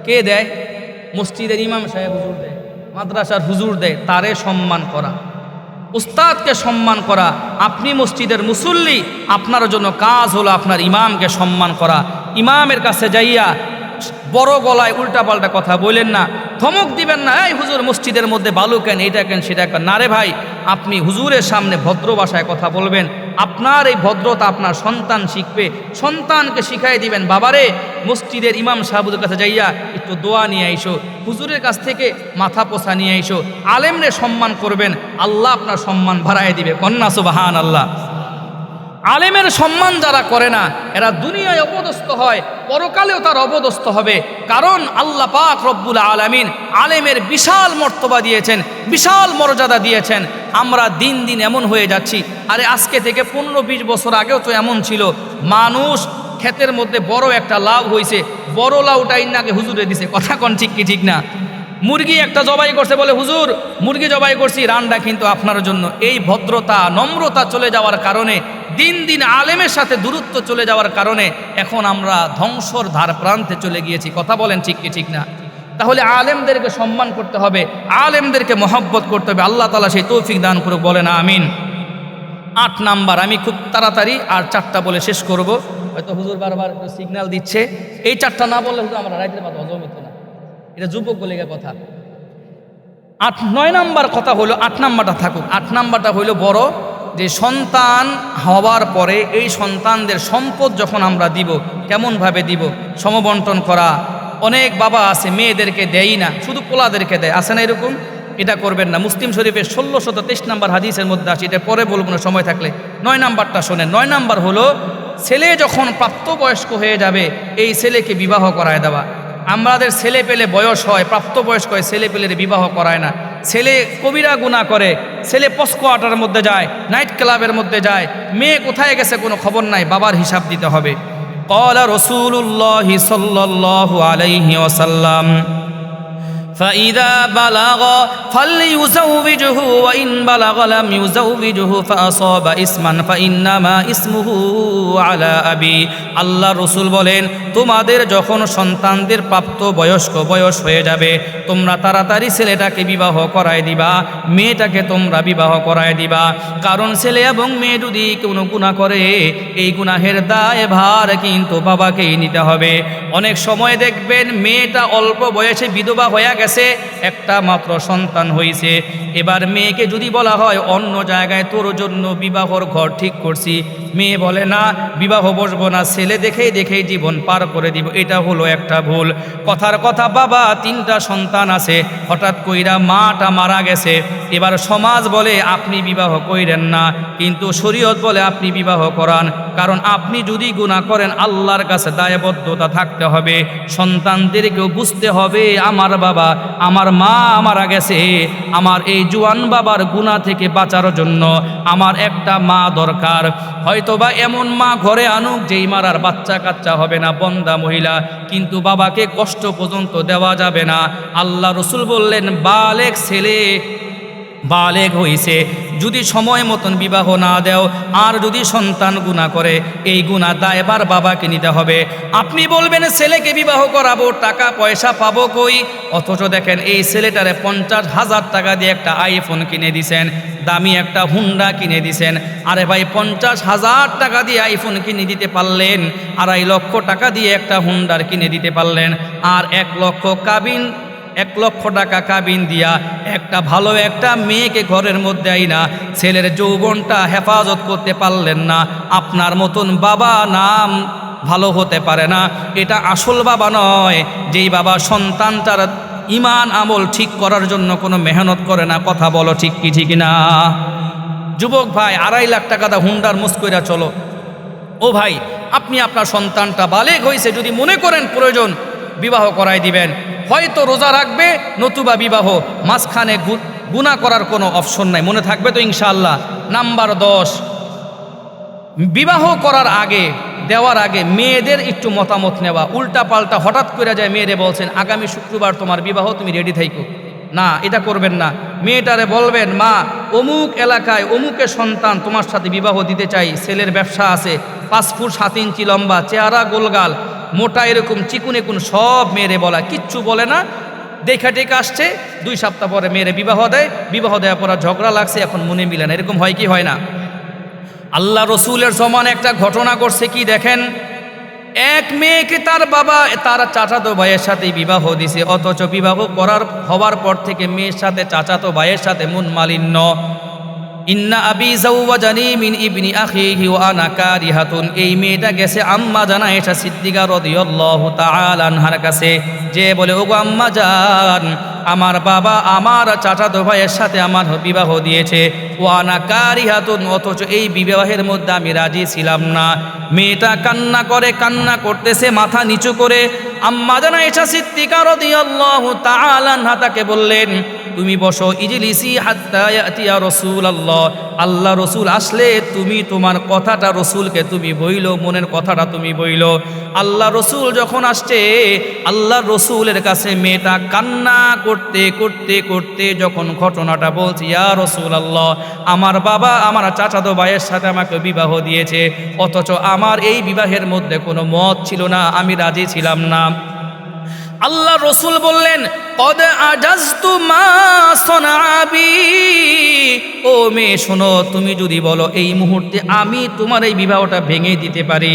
কে দেয়? মসজিদের ইমাম সাহেব হুজুর দেয়, মাদ্রাসার হুজুর দেয়। তারে সম্মান করা, উস্তাদকে সম্মান করা। আপনি মসজিদের মুসল্লি, আপনার জন্য কাজ হলো আপনার ইমামকে সম্মান করা। ইমামের কাছে যাইয়া বড় গলায় উল্টাপাল্টা কথা বলেন না, ধমক দিবেন না, এই হুজুর মসজিদের মধ্যে বালু কেন, এটা কেন, সেটা কেন। না রে ভাই, আপনি হুজুরের সামনে ভদ্র ভাষায় কথা বলবেন। আপনার এই ভদ্রতা আপনার সন্তান শিখবে, সন্তানকে শিখাই দিবেন। বাবারে, মসজিদের ইমাম সাহেবের কাছে যাইয়া একটু দোয়া নিয়ে আইসো, হুজুরের কাছ থেকে মাথা পোছা নিয়ে আইসো। আলেমরে সম্মান করবেন, আল্লাহ আপনার সম্মান বাড়ায় দিবে। কন্যা সুবহানাল্লাহ। আলেমের সম্মান যারা করে না, এরা দুনিয়ায় অপদস্থ হয়, পরকালেও তার অপদস্থ হবে। কারণ আল্লাহ পাক রব্বুল আলামিন আলেমের বিশাল মর্তবা দিয়েছেন, বিশাল মর্যাদা দিয়েছেন। আমরা দিন দিন এমন হয়ে যাচ্ছি। আরে আজকে থেকে 15-20 বছর আগেও তো এমন ছিল। মানুষ ক্ষেতের মধ্যে বড় একটা লাউ হয়েছে, বড় লাউটা ইন্নাকে হুজুরে দিছে। কথা কোন ঠিক কি ঠিক না? মুরগি একটা জবাই করছে, বলে হুজুর মুরগি জবাই করছি, রান্না কিন্তু আপনার জন্য। এই ভদ্রতা নম্রতা চলে যাওয়ার কারণে, দিন দিন আলেমের সাথে দূরত্ব চলে যাওয়ার কারণে এখন আমরা ধ্বংসর ধার প্রান্তে চলে গিয়েছি। কথা বলেন ঠিক কি ঠিক না? তাহলে আলেমদেরকে সম্মান করতে হবে, আলেমদেরকে মহব্বত করতে হবে। আল্লাহ তাআলা সেই তৌফিক দান করুক, বলেন আমিন। 8 নাম্বার, আমি খুব তাড়াতাড়ি আর 4টা বলে শেষ করব, হয়তো হুজুর বারবার একটু সিগন্যাল দিচ্ছে। এই 4টা না বললে হুজুর আমরা রাইতের মাথা হজম হতো না, এটা যুবক বলে কথা। 9 নাম্বার কথা হলো, 8 নাম্বারটা থাকুক। 8 নাম্বারটা হইল বড়, যে সন্তান হওয়ার পরে এই সন্তানদের সম্পদ যখন আমরা দিব, কেমনভাবে দিব? সমবন্টন করা। অনেক বাবা আছে মেয়েদেরকে দেয়ই না, শুধু পোলাদেরকে দেয়, আছে না এরকম? এটা করবেন না। মুসলিম শরীফের 1623 নাম্বার হাদিসের মধ্যে আছে, এটা পরে বলবো না, সময় থাকলে। 9 নাম্বারটা শোনেন। 9 নাম্বার হলো, ছেলে যখন প্রাপ্তবয়স্ক হয়ে যাবে এই ছেলেকে বিবাহ করায় দেওয়া। আমাদের ছেলে পেলে বয়স হয়, প্রাপ্তবয়স্ক হয়, ছেলে পেলের বিবাহ করায় না। ছেলে কবিরা গুনাহ করে, ছেলে পস্কো আটার মধ্যে যায়, নাইট ক্লাবের মধ্যে যায়, মেয়ে কোথায় গেছে কোনো খবর নাই, বাবার হিসাব দিতে হবে। ক্বালা রাসূলুল্লাহি সাল্লাল্লাহু আলাইহি ওয়াসাল্লাম فإذا بلغ فليزوجه وإن بلغ لم يزوجه فأصاب إثما فإنما إثمه على أبي। আল্লাহ রসুল বলেন, তোমাদের যখন সন্তানদের প্রাপ্ত বয়স হয়ে যাবে, তোমরা তাড়াতাড়ি ছেলেটাকে বিবাহ করায় দিবা, মেয়েটাকে তোমরা বিবাহ করায় দিবা। কারণ ছেলে এবং মেয়ে যদি কোনো গুনাহ করে, এই গুনাহের দায় ভার কিন্তু বাবাকেই নিতে হবে। অনেক সময় দেখবেন মেয়েটা অল্প বয়সে বিধবা হয়ে গেছে, একটা মাত্র সন্তান হয়েছে। এবার মেয়েকে যদি বলা হয় অন্য জায়গায় তোর জন্য বিবাহর ঘর ঠিক করছি, মেয়ে বলে না, বিবাহ বসবো না, ছেলে দেখেই জীবন পার করে দিব। এটা হলো একটা ভুল। কথার কথা, বাবা 3টা সন্তান আছে, হঠাৎ কইরা মাটা মারা গেছে। এবার সমাজ বলে আপনি বিবাহ কইরেন না, কিন্তু শরীয়ত বলে আপনি বিবাহ করান। কারণ আপনি যদি গুনাহ করেন আল্লাহর কাছে দায়বদ্ধতা থাকতে হবে। সন্তানদেরকেও বুঝতে হবে আমার বাবা, আমার মা মারা গেছে, আমার এই জোয়ান বাবার গুনাহ থেকে বাঁচার জন্য আমার একটা মা দরকার। হয়তোবা এমন মা ঘরে আনুক যেই মারার বাচ্চা কাচ্চা হবে না, বন্দা মহিলা, কিন্তু বাবাকে কষ্ট পর্যন্ত দেওয়া যাবে না। আল্লাহ রসুল বললেন, বালেগ ছেলে বালেগ হইছে, যদি সময় মতন বিবাহ না দেও আর যদি সন্তান গুনাহ করে, এই গুনাহ দায়ভার বাবাকে নিতে হবে। আপনি বলবেন ছেলেকে বিবাহ করাবো, টাকা পয়সা পাবো কই? অথচ দেখেন এই ছেলেটারে 50,000 টাকা দিয়ে একটা আইফোন কিনে দিছেন, দামি একটা হুন্ডা কিনে দিছেন। আরে ভাই, 50,000 টাকা দিয়ে আইফোন কিনে দিতে পারলেন, 2.5 লক্ষ টাকা দিয়ে একটা হুন্ডার কিনে দিতে পারলেন, আর 1 লক্ষ টাকা কাবিন দিয়া একটা ভালো একটা মেয়েকে ঘরের মধ্যে আইনা ছেলের যৌবনটা হেফাজত করতে পারলেন না। আপনার মতন বাবা নাম ভালো হতে পারে না। এটা আসল বাবা নয়, যেই বাবা সন্তানটার ইমান আমল ঠিক করার জন্য কোনো মেহনত করে না। কথা বলো ঠিক কি ঠিক না? যুবক ভাই, 2.5 লাখ টাকা দা হুন্ডার মুস্কইরা চলো। ও ভাই, আপনি আপনার সন্তানটা বালেগ হয়েছে, যদি মনে করেন প্রয়োজন বিবাহ করাই দিবেন, হয়তো রোজা রাখবে, নতুবা বিবাহ, মাঝখানে গুনাহ করার কোনো অপশন নাই। মনে থাকবে তো ইনশাআল্লাহ। নাম্বার 10, বিবাহ করার আগে, দেওয়ার আগে মেয়েদের একটু মতামত নেওয়া। উল্টা পাল্টা হঠাৎ করে যায় মেয়েরে বলছেন আগামী শুক্রবার তোমার বিবাহ, তুমি রেডি থাইকো। না, এটা করবেন না। মেয়েটারে বলবেন, মা অমুক এলাকায় অমুকের সন্তান তোমার সাথে বিবাহ দিতে চাই, ছেলের ব্যবসা আছে, 5 ফুট 7 ইঞ্চি লম্বা, চেহারা গোলগাল, মোটা এরকম চিকুনে কোন, সব মেয়েরে বলা, কিচ্ছু বলে না। দেখা টেকা আসছে, 2 সপ্তাহ পরে মেয়েরে বিবাহ দেয়, বিবাহ দেওয়ার পর ঝগড়া লাগছে, এখন মনে মিলে না। এরকম হয় কি হয় না? আল্লাহ রসুলের জমানে একটা ঘটনা করছে কি দেখেন, এক মেয়েকে তার বাবা তার চাচাতো ভাইয়ের সাথে বিবাহ দিছে, অথচ বিবাহ হওয়ার পর থেকে মেয়ের সাথে চাচাতো ভাইয়ের সাথে মন মালিন্য। ইন্না আবি যাওয়াজানি মিন ইবনি আখিহি ওয়া আনা কারিহাতুন। এই মেয়েটা গেছে আম্মা জানা আয়েশা সিদ্দিকা রাদিয়াল্লাহু তাআলা আনহার কাছে, যে বলে, ওগো আম্মা জান, আমার বাবা আমার চাচাতো ভাইয়ের সাথে আমার বিবাহ দিয়েছে, ওয়া আনা কারিহাতুন, অথচ এই বিবাহের মধ্যে আমি রাজি ছিলাম না। মেয়েটা কান্না করতেছে মাথা নিচু করে। আম্মা জানা আয়েশা সিদ্দিকা রাদিয়াল্লাহু তাআলা আনহা তাকে বললেন, তুমি বসো, ইজলিসি হাত্তা ইয়াতিয়া রাসূলুল্লাহ, আল্লাহ রসুল আসলে তুমি তোমার কথাটা রসুলকে তুমি বইলো, মনের কথাটা তুমি বইলো। আল্লাহ রসুল যখন আসছে, আল্লাহ রসুলের কাছে মেয়েটা কান্না করতে করতে করতে যখন ঘটনাটা বলছে, ইয়া রাসূলুল্লাহ, আমার বাবা আমার চাচাতো ভাইয়ের সাথে আমাকে বিবাহ দিয়েছে, অথচ আমার এই বিবাহের মধ্যে কোনো মত ছিল না, আমি রাজি ছিলাম না। আল্লাহ রসুল বললেন, কদ আজাজতু মা সনাবি, ও মেয়ে শোনো, তুমি যদি বলো এই মুহূর্তে আমি তোমার এই বিবাহটা ভেঙে দিতে পারি,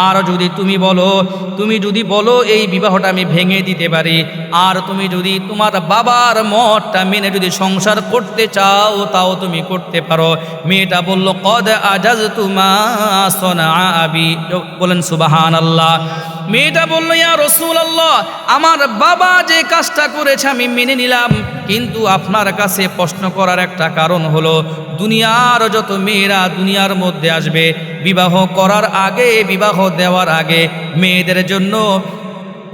আর যদি তুমি যদি বলো এই বিবাহটা আমি ভেঙে দিতে পারি, আর তুমি যদি তোমার বাবার মতটা মেনে যদি সংসার করতে চাও তাও তুমি করতে পারো। মেয়েটা বলল, কদ আজাজতু মা সনাবি, বলেন সুবহানাল্লাহ। মেয়েটা বলল, ইয়া রাসূলুল্লাহ, আমার বাবা যে কাজটা করেছে আমি মেনে নিলাম, কিন্তু আপনার কাছে প্রশ্ন করার একটা কারণ হলো, দুনিয়ার যত মেয়েরা দুনিয়ার মধ্যে আসবে, বিবাহ করার আগে, বিবাহ দেওয়ার আগে মেয়েদের জন্য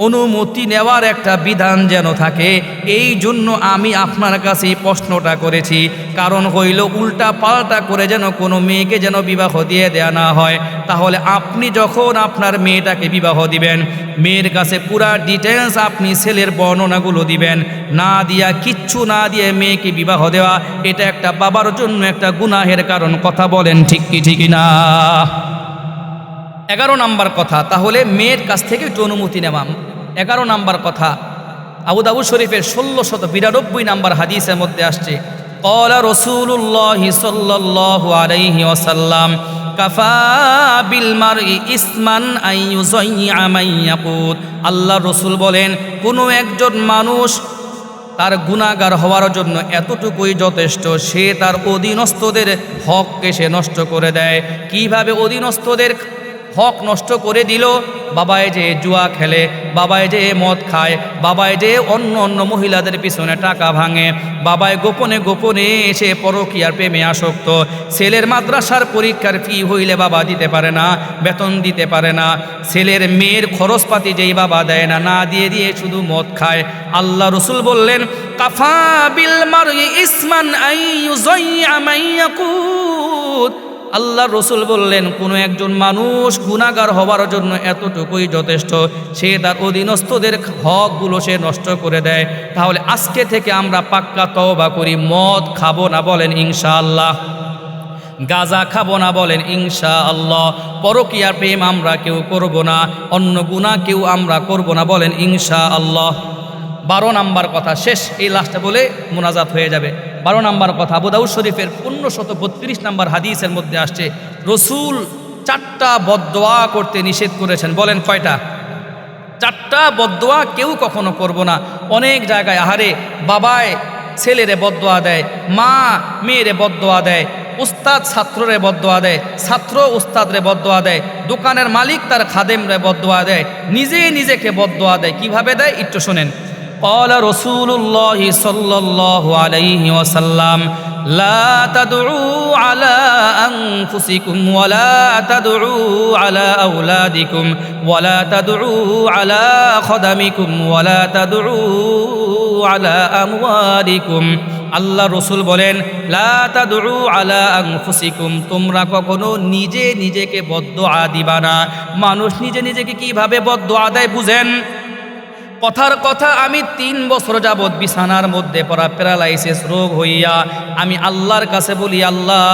অনুমতি নেওয়ার একটা বিধান যেন থাকে, এই জন্য আমি আপনার কাছে এই প্রশ্নটা করেছি। কারণ হইল উল্টা পাল্টা করে যেন কোনো মেয়েকে যেন বিবাহ দিয়ে দেয়া না হয়। তাহলে আপনি যখন আপনার মেয়েটাকে বিবাহ দিবেন, মেয়ের কাছে পুরা ডিটেলস আপনি ছেলের বর্ণনাগুলো দিবেন, না দিয়া কিচ্ছু না দিয়ে মেয়েকে বিবাহ দেওয়া, এটা একটা বাবার জন্য একটা গুনাহের কারণ। কথা বলেন ঠিক কি ঠিক না? 11 নাম্বার কথা, তাহলে মেয়ের কাছ থেকে একটু অনুমতি নেওয়া। 11 নাম্বার কথা, আবু দাউদ শরীফের 1692 নাম্বার হাদিসের মধ্যে আসছে, ক্বালা রাসূলুল্লাহি সাল্লাল্লাহু আলাইহি ওয়াসাল্লাম, কাফা বিল মারই ইসমান আন ইউযায়্যিআ মান ইয়াকুত। আল্লাহ রসুল বলেন, কোনো একজন মানুষ তার গুনাহগার হওয়ার জন্য এতটুকুই যথেষ্ট, সে তার অধীনস্থদের হককে সে নষ্ট করে দেয়। কিভাবে অধীনস্থদের হক নষ্ট করে দিল? বাবায় যে জুয়া খেলে, বাবায় যে মদ খায়, বাবায় যে অন্য অন্য মহিলাদের পিছনে টাকা ভাঙে, বাবায় গোপনে গোপনে এসে পরকীয়ার প্রেমে আসক্ত, ছেলের মাদ্রাসার পরীক্ষার ফি হইলে বাবা দিতে পারে না, বেতন দিতে পারে না, ছেলের মেয়ের খরচপাতি যেই বাবা দেয় না, না দিয়ে দিয়ে শুধু মদ খায়। আল্লাহ রসুল বললেন, কাফা বিল মারই ইসমান আন ইউযায়্যিআ মান ইয়াকুত। আল্লাহ রসুল বললেন, কোনো একজন মানুষ গুনাহগার হওয়ার জন্য এতটুকুই যথেষ্ট, সে তার অধীনস্থদের হকগুলো সে নষ্ট করে দেয়। তাহলে আজকে থেকে আমরা পাক্কা তওবা করি, মদ খাবো না, বলেন ইনশাআল্লাহ। গাঁজা খাবো না, বলেন ইনশাআল্লাহ। পরকীয়ার প্রেম আমরা কেউ করব না, অন্য গুনাহ কেউ আমরা করব না, বলেন ইনশাআল্লাহ। 12 নাম্বার কথা শেষ, এই লাস্টে বলে মোনাজাত হয়ে যাবে। 12 নাম্বার কথা, আবু দাউদ শরীফের 1532 নাম্বার হাদিসের মধ্যে আসছে, রসুল 4টা বদদোয়া করতে নিষেধ করেছেন। বলেন কয়টা? 4টা বদদোয়া কেউ কখনো করব না। অনেক জায়গায় আহারে বাবায় ছেলেরে বদদোয়া দেয়, মা মেয়েরে বদদোয়া দেয়, উস্তাদ ছাত্ররে বদদোয়া দেয়, ছাত্র উস্তাদরে বদদোয়া দেয়, দোকানের মালিক তার খাদেমরে বদদোয়া দেয়, নিজে নিজেকে বদদোয়া দেয়। কিভাবে দেয় একটু শোনেন। قال رسول الله صلى الله عليه وسلم لا تدعوا على أنفسكم ولا تدعوا على أولادكم ولا تدعوا على خدمكم ولا تدعوا على أموالكم। আল্লাহ রসুল বলেন, লা তাদউ আলা আনফুসিকুম, তোমরা কখনো নিজে নিজেকে বদদোয়া দিবা না। মানুষ নিজে নিজেকে কিভাবে বদদোয়া দেয় বুঝেন? কথার কথা, আমি 3 বছর যাবৎ বিছানার মধ্যে পড়া প্যারালাইসিস রোগ হইয়া আমি আল্লাহর কাছে বলি, আল্লাহ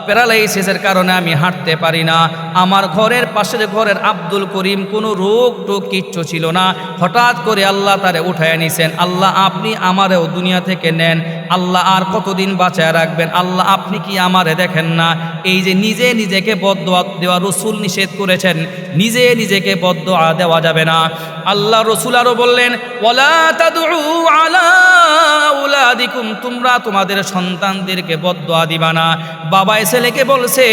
প্যারালাইসিসের কারণে আমি হাঁটতে পারি না। আমার ঘরের পাশের ঘরের আব্দুল করিম কোনো রোগ টোগ কিচ্ছু ছিল না, হঠাৎ করে আল্লাহ তারে উঠায় নিছেন। আল্লাহ আপনি আমারেও দুনিয়া থেকে নেন, আল্লাহ আর কতদিন বাঁচায় রাখবেন? আল্লাহ আপনি কি আমারে দেখেন না? এই যে নিজে নিজেকে বদদোয়া দেওয়া রসুল নিষেধ করেছেন, নিজে নিজেকে বদদোয়া দেওয়া যাবে না। আল্লাহ রসুল আরও বললেন, ওয়ালা তাদউ আলা আওলাদিকুম, তোমরা তোমাদের সন্তানদেরকে বদদোয়া দিবা না। বাবাই ছেলেকে বলছে,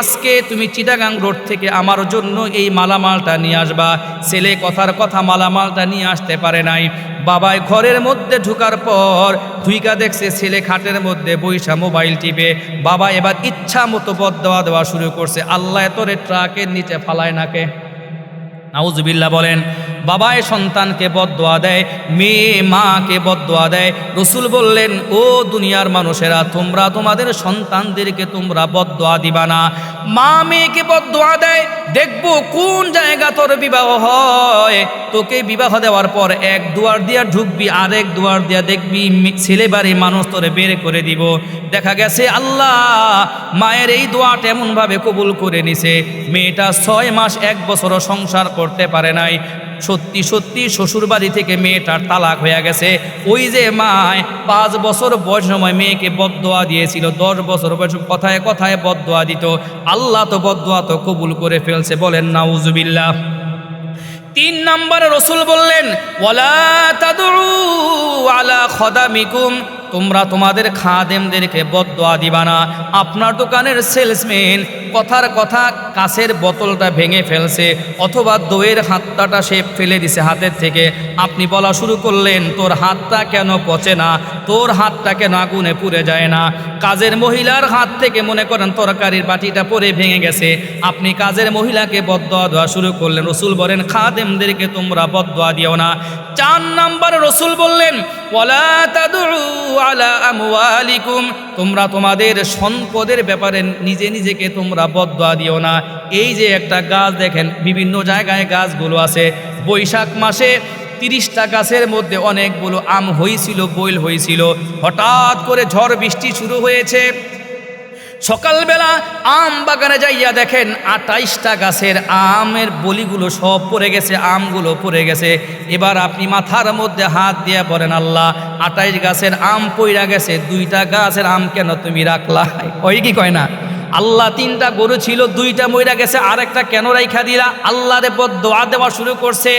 আজকে তুমি চিটাগাং রোড থেকে আমার জন্য এই মালামালটা নিয়ে আসবা। ছেলে কথার কথা মালামালটা নিয়ে আসতে পারে নাই। বাবাই ঘরের মধ্যে ঢুকার পর ধুইকা দেখছে ছেলে খাটের মধ্যে বইসা মোবাইল টিপে। বাবা এবার ইচ্ছা মতো বদদোয়া দেওয়া শুরু করছে, আল্লাহ তোরে ট্রাকের নিচে ফালায় নাকে। নাউজুবিল্লাহ বলেন। বাবায় সন্তানকে বদদোয়া দেয়, মেয়ে মাকে বদদোয়া দেয়। রসুল বললেন, ও দুনিয়ার মানুষেরা, তোমরা তোমাদের সন্তানদেরকে তোমরা বদদোয়া দিবা না। মা মেয়েকে বদদোয়া দেয়, দেখবো কোন জায়গা তোর বিবাহ হয়। তোকে বিবাহ দেওয়ার পর এক দুয়ার দিয়া ঢুকবি, আরেক দুয়ার দিয়া দেখবি ছেলে বাড়ি মানুষ তোরে বের করে দিব। দেখা গেছে আল্লাহ মায়ের এই দোয়াটা এমনভাবে কবুল করে নিছে, মেয়েটা 6 মাস 1 বছরও সংসার করতে পারে নাই। সত্যি সত্যি শ্বশুর বাড়ি থেকে মেয়েটার তালাক হয়ে গেছে। ওই যে মায় 5 বছর বয়স সময় মেয়েকে বদদোয়া দিয়েছিল, 10 বছর বয়স কথায় কথায় বদদোয়া দিত, আল্লাহ তো বদদোয়া তো কবুল করে ফেলছে। বলেন নাউজুবিল্লাহ। 3 নম্বরে রসুল বললেন, ওয়ালা তাদউ আলা খদামিকুম, তোমরা তোমাদের খাদেমদেরকে বদদোয়া দিবা না। আপনার দোকানের সেলসম্যান কথার কথা কাঁচের বোতলটা ভেঙে ফেলছে, অথবা দইয়ের হাতটা সে ফেলে দিছে হাতের থেকে। আপনি বলা শুরু করলেন, তোর হাতটা কেন পচে না, তোর হাতটা কেন আগুনে পুড়ে যায় না। কাজের মহিলার হাত থেকে মনে করেন তরকারির বাটিটা পরে ভেঙে গেছে, আপনি কাজের মহিলাকে বদদোয়া দেওয়া শুরু করলেন। রসুল বলেন, খাদেমদেরকে তোমরা বদদোয়া দিও না। 4 নম্বরে রসুল বললেন, ওয়ালা তাদউ আলা আমওয়ালিকুম, তোমরা তোমাদের সম্পদের ব্যাপারে নিজে নিজেকে তোমরা বদদোয়া দিও না। এই যে একটা গাছ দেখেন, বিভিন্ন জায়গায় গাছগুলো আছে, বৈশাখ মাসে 30টা গাছের মধ্যে অনেকগুলো আম হয়েছিল, বইল হয়েছিল। হঠাৎ করে ঝড় বৃষ্টি শুরু হয়েছে, সকালবেলা আম বাগানে যাইয়া দেখেন 28টা গাছের আমের বলিগুলো সব পড়ে গেছে, আমগুলো পড়ে গেছে। এবার আপনি মাথার মধ্যে হাত দিয়ে বলেন, আল্লাহ 28 গাছের আম পইরা গেছে, 2টা গাছের আম কেন তুমি রাখলা? ওই কি কয় না, আল্লাহ 3টা গরু ছিল, 2টা মইরা গেছে, আরেকটা কেন রাইখা দিলা? আল্লাহরে বদদোয়া দেওয়া শুরু করছে।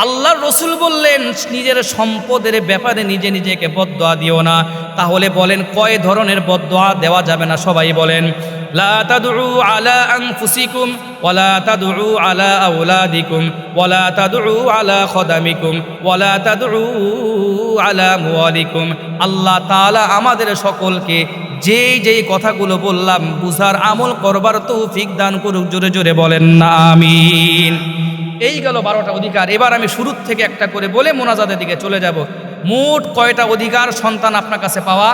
আল্লাহর রসুল বললেন, নিজের সম্পদের ব্যাপারে নিজে নিজেকে বদদোয়া দিও না। তাহলে বলেন কয় ধরনের বদদোয়া দেওয়া যাবে না? সবাই বলেন, লা তাদউ আলা আনফুসিকুম ওয়ালা তাদউ আলা আওলাদিকুম ওয়ালা তাদউ আলা খদামিকুম ওয়ালা তাদউ আলা আমওয়ালিকুম। আল্লাহ তাআলা আমাদের সকলকে যেই কথাগুলো বললাম বুঝার আমল করবার তৌফিক দান করুক। জোরে জোরে বলেন না আমিন। এই গেল 12টা অধিকার। এবার আমি শুরু থেকে একটা করে বলে মোনাজাতের দিকে চলে যাব। মোট কয়টা অধিকার সন্তান আপনার কাছে পাওয়া?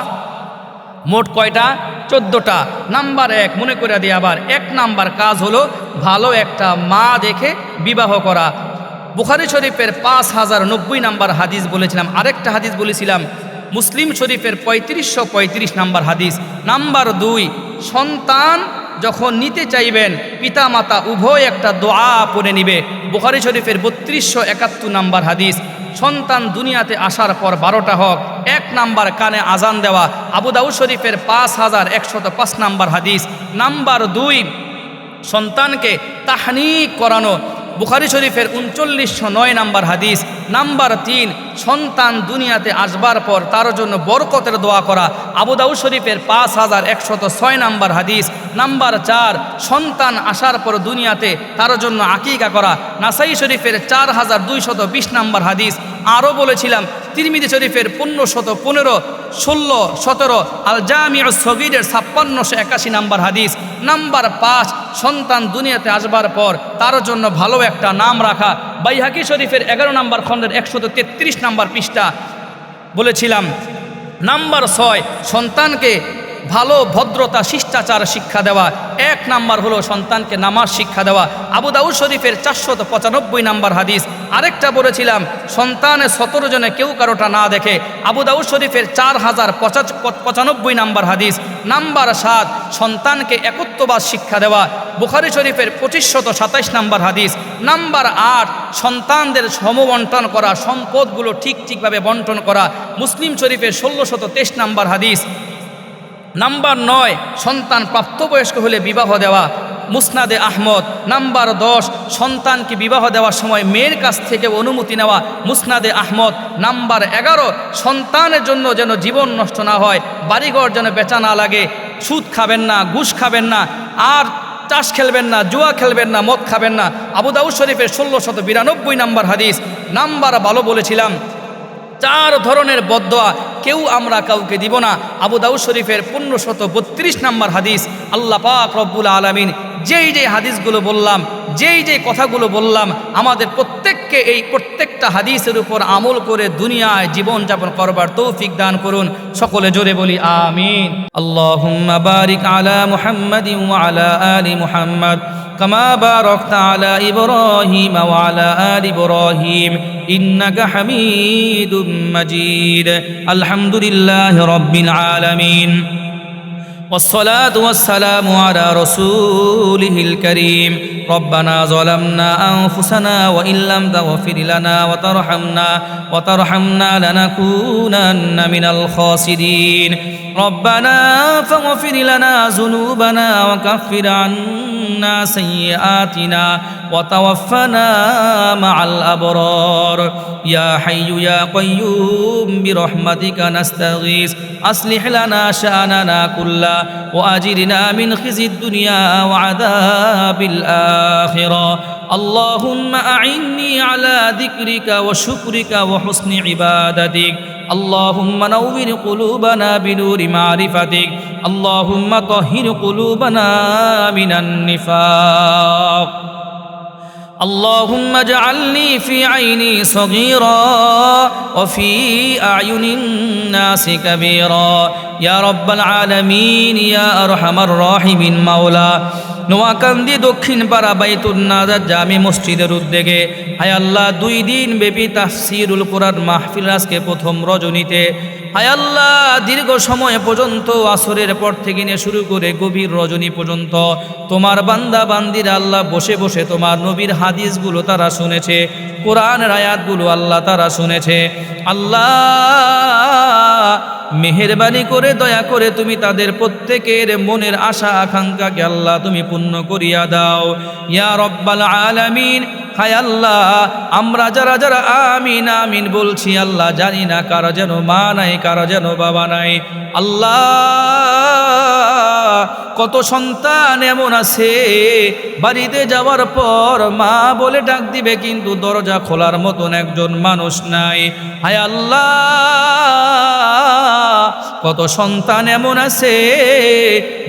মোট কয়টা? 14টা। নাম্বার 1 মনে করে দিয়ে, আবার 1 নাম্বার কাজ হলো ভালো একটা মা দেখে বিবাহ করা। বুখারী শরীফের 5090 নাম্বার হাদিস বলেছিলাম। আরেকটা হাদিস বলেছিলাম মুসলিম শরীফের 3535 নাম্বার হাদিস। নাম্বার 2, সন্তান যখন নিতে চাইবেন পিতা মাতা উভয় একটা দোয়া পড়ে নিবে। বুখারী শরীফের 3271 নাম্বার হাদিস। সন্তান দুনিয়াতে আসার পর 12টা হক। 1 নাম্বার কানে আজান দেওয়া। আবু দাউদ শরীফের 5105 নাম্বার হাদিস। নাম্বার 2, সন্তানকে তাহনিক করানো। বুখারী শরীফের 3909 নাম্বার হাদিস। নাম্বার 3, সন্তান দুনিয়াতে আসবার পর তার জন্য বরকতের দোয়া করা। আবু দাউদ শরীফের 5106 নাম্বার হাদিস। নাম্বার 4, সন্তান আসার পর দুনিয়াতে তার জন্য আকিকা করা। নাসাই শরীফের 4220 নাম্বার হাদিস। আরও বলেছিলাম তিরমিজি শরীফের 1515, 16, 17, আল জামিউস সগীরের 5681 নাম্বার হাদিস। নাম্বার 5, সন্তান দুনিয়াতে আসবার পর তার জন্য ভালো একটা নাম রাখা। বাইহাকি শরীফের 11 নাম্বার খণ্ডের 133 নাম্বার পৃষ্ঠা বলেছিলাম। নাম্বার 6, সন্তানকে ভালো ভদ্রতা শিষ্টাচার শিক্ষা দেওয়া। 1 নাম্বার হলো সন্তানকে নামাজ শিক্ষা দেওয়া। আবু দাউদ শরীফের 495 নাম্বার হাদিস। আরেকটা বলেছিলাম সন্তানের 17 জনে কেউ কারোটা না দেখে। আবু দাউদ শরীফের 4095 নাম্বার হাদিস। নাম্বার 7, সন্তানকে একত্ববাদ শিক্ষা দেওয়া। বুখারী শরীফের 2527 নাম্বার হাদিস। নাম্বার 8, সন্তানদের সমবন্টন করা, সম্পদগুলো ঠিকভাবে বন্টন করা। মুসলিম শরীফের 1623 নাম্বার হাদিস। নাম্বার 9, সন্তান প্রাপ্তবয়স্ক হলে বিবাহ দেওয়া। মুসনাদে আহমদ। নাম্বার 10, সন্তানকে বিবাহ দেওয়ার সময় মেয়ের কাছ থেকে অনুমতি নেওয়া। মুসনাদে আহমদ। নাম্বার 11, সন্তানের জন্য যেন জীবন নষ্ট না হয়, বাড়িঘর যেন বেচা না লাগে, সুদ খাবেন না, ঘুষ খাবেন না, আর চাষ খেলবেন না, জুয়া খেলবেন না, মদ খাবেন না। আবু দাউদ শরীফের 1692 নাম্বার হাদিস। নাম্বার 12 বলেছিলাম 4 ধরনের বদদোয়া কেউ আমরা কাউকে দিব না। আবু দাউদ শরীফের 1532 নাম্বার হাদিস। আল্লাহ পাক রব্বুল আলামিন যেই হাদিসগুলো বললাম যেই যে কথাগুলো বললাম আমাদের প্রত্যেককে এই প্রত্যেকটা হাদিসের উপর আমল করে দুনিয়ায় জীবনযাপন করবার তৌফিক দান করুন। সকলে জোরে বলি আমিন। আল্লাহুম্মা বারিক আলা মুহাম্মাদিন ওয়া আলা আলি মুহাম্মাদ কামা বারাকতা আলা ইব্রাহিম ওয়া আলা আলি ইব্রাহিম ইন্নাকা হামিদুম মাজিদ। আলহামদুলিল্লাহি রাব্বিল আলামিন والصلاة والسلام على رسوله الكريم ربنا ظلمنا أنفسنا وإن لم تغفر لنا وترحمنا لنكونن من الخاسرين ربنا فاغفر لنا ذنوبنا وكفر عنا سيئاتنا وتوفنا مع الأبرار يا حي يا قيوم برحمتك نستغيث أصلح لنا شأننا كله وأجرنا من خزي الدنيا وعذاب الآخرة اللهم أعني على ذكرك وشكرك وحسن عبادتك اللهم نور قلوبنا بنور معرفتك اللهم طهر قلوبنا من النفاق اللهم اجعلني في عيني صغيرا وفي أعين الناس كبيرا يا رب العالمين يا أرحم الراحمين مولا নোয়াকান্দি দক্ষিণ পাড়া বাইতুন নাজার জামি মসজিদের উদ্যোগে হায় আল্লাহ 2 দিন ব্যাপী তাফসীরুল কোরআন মাহফিল আজকে প্রথম রজনীতে হায় আল্লাহ দীর্ঘ সময় পর্যন্ত আসরের পর থেকে নিয়ে শুরু করে গভীর রজনী পর্যন্ত তোমার বান্দা বান্দিরা আল্লাহ বসে বসে তোমার নবীর হাদিসগুলো তারা শুনেছে, কোরআনের আয়াতগুলো আল্লাহ তারা শুনেছে। আল্লাহ মেহেরবানি করে দয়া করে তুমি তাদের প্রত্যেকের মনের আশা আকাঙ্ক্ষাকে আল্লাহ তুমি পূর্ণ করিয়া দাও ইয়া রব্বাল আলামিন। হায় আল্লাহ আমরা যারা যারা আমিন আমিন বলছি আল্লাহ জানি না কারো যেন মা নাই কারো যেন বাবা নাই। আল্লাহ কত সন্তান এমন আছে বাড়িতে যাওয়ার পর মা বলে ডাক দিবে কিন্তু দরজা খোলার মতন একজন মানুষ নাই। হায় আল্লাহ কত সন্তান এমন আছে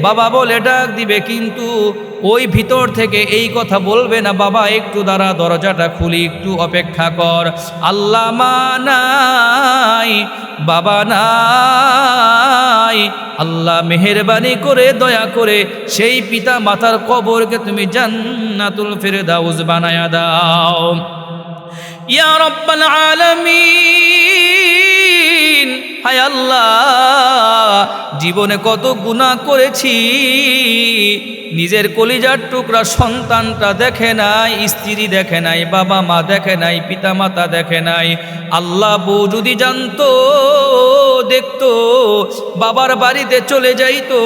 বাবা বলে ডাক দিবে কিন্তু ওই ভিতর থেকে এই কথা বলবে না, বাবা একটু দাঁড়া দরজাটা খুলি একটু অপেক্ষা কর। আল্লাহ মা নাই বাবা নাই, আল্লাহ মেহেরবানি করে দয়া করে সেই পিতা মাতার কবরকে তুমি জান্নাতুল ফেরদাউস বানায়া দাও ইয়া রব্বাল আলামিন। হায় আল্লাহ জীবনে কত গুনাহ করেছি, নিজের কলিজার টুকরা সন্তানটা দেখে নাই, স্ত্রী দেখে নাই, বাবা মা দেখে নাই, পিতা মাতা দেখে নাই। আল্লাহ বউ যদি জানতো দেখতো বাবার বাড়িতে চলে যাইতো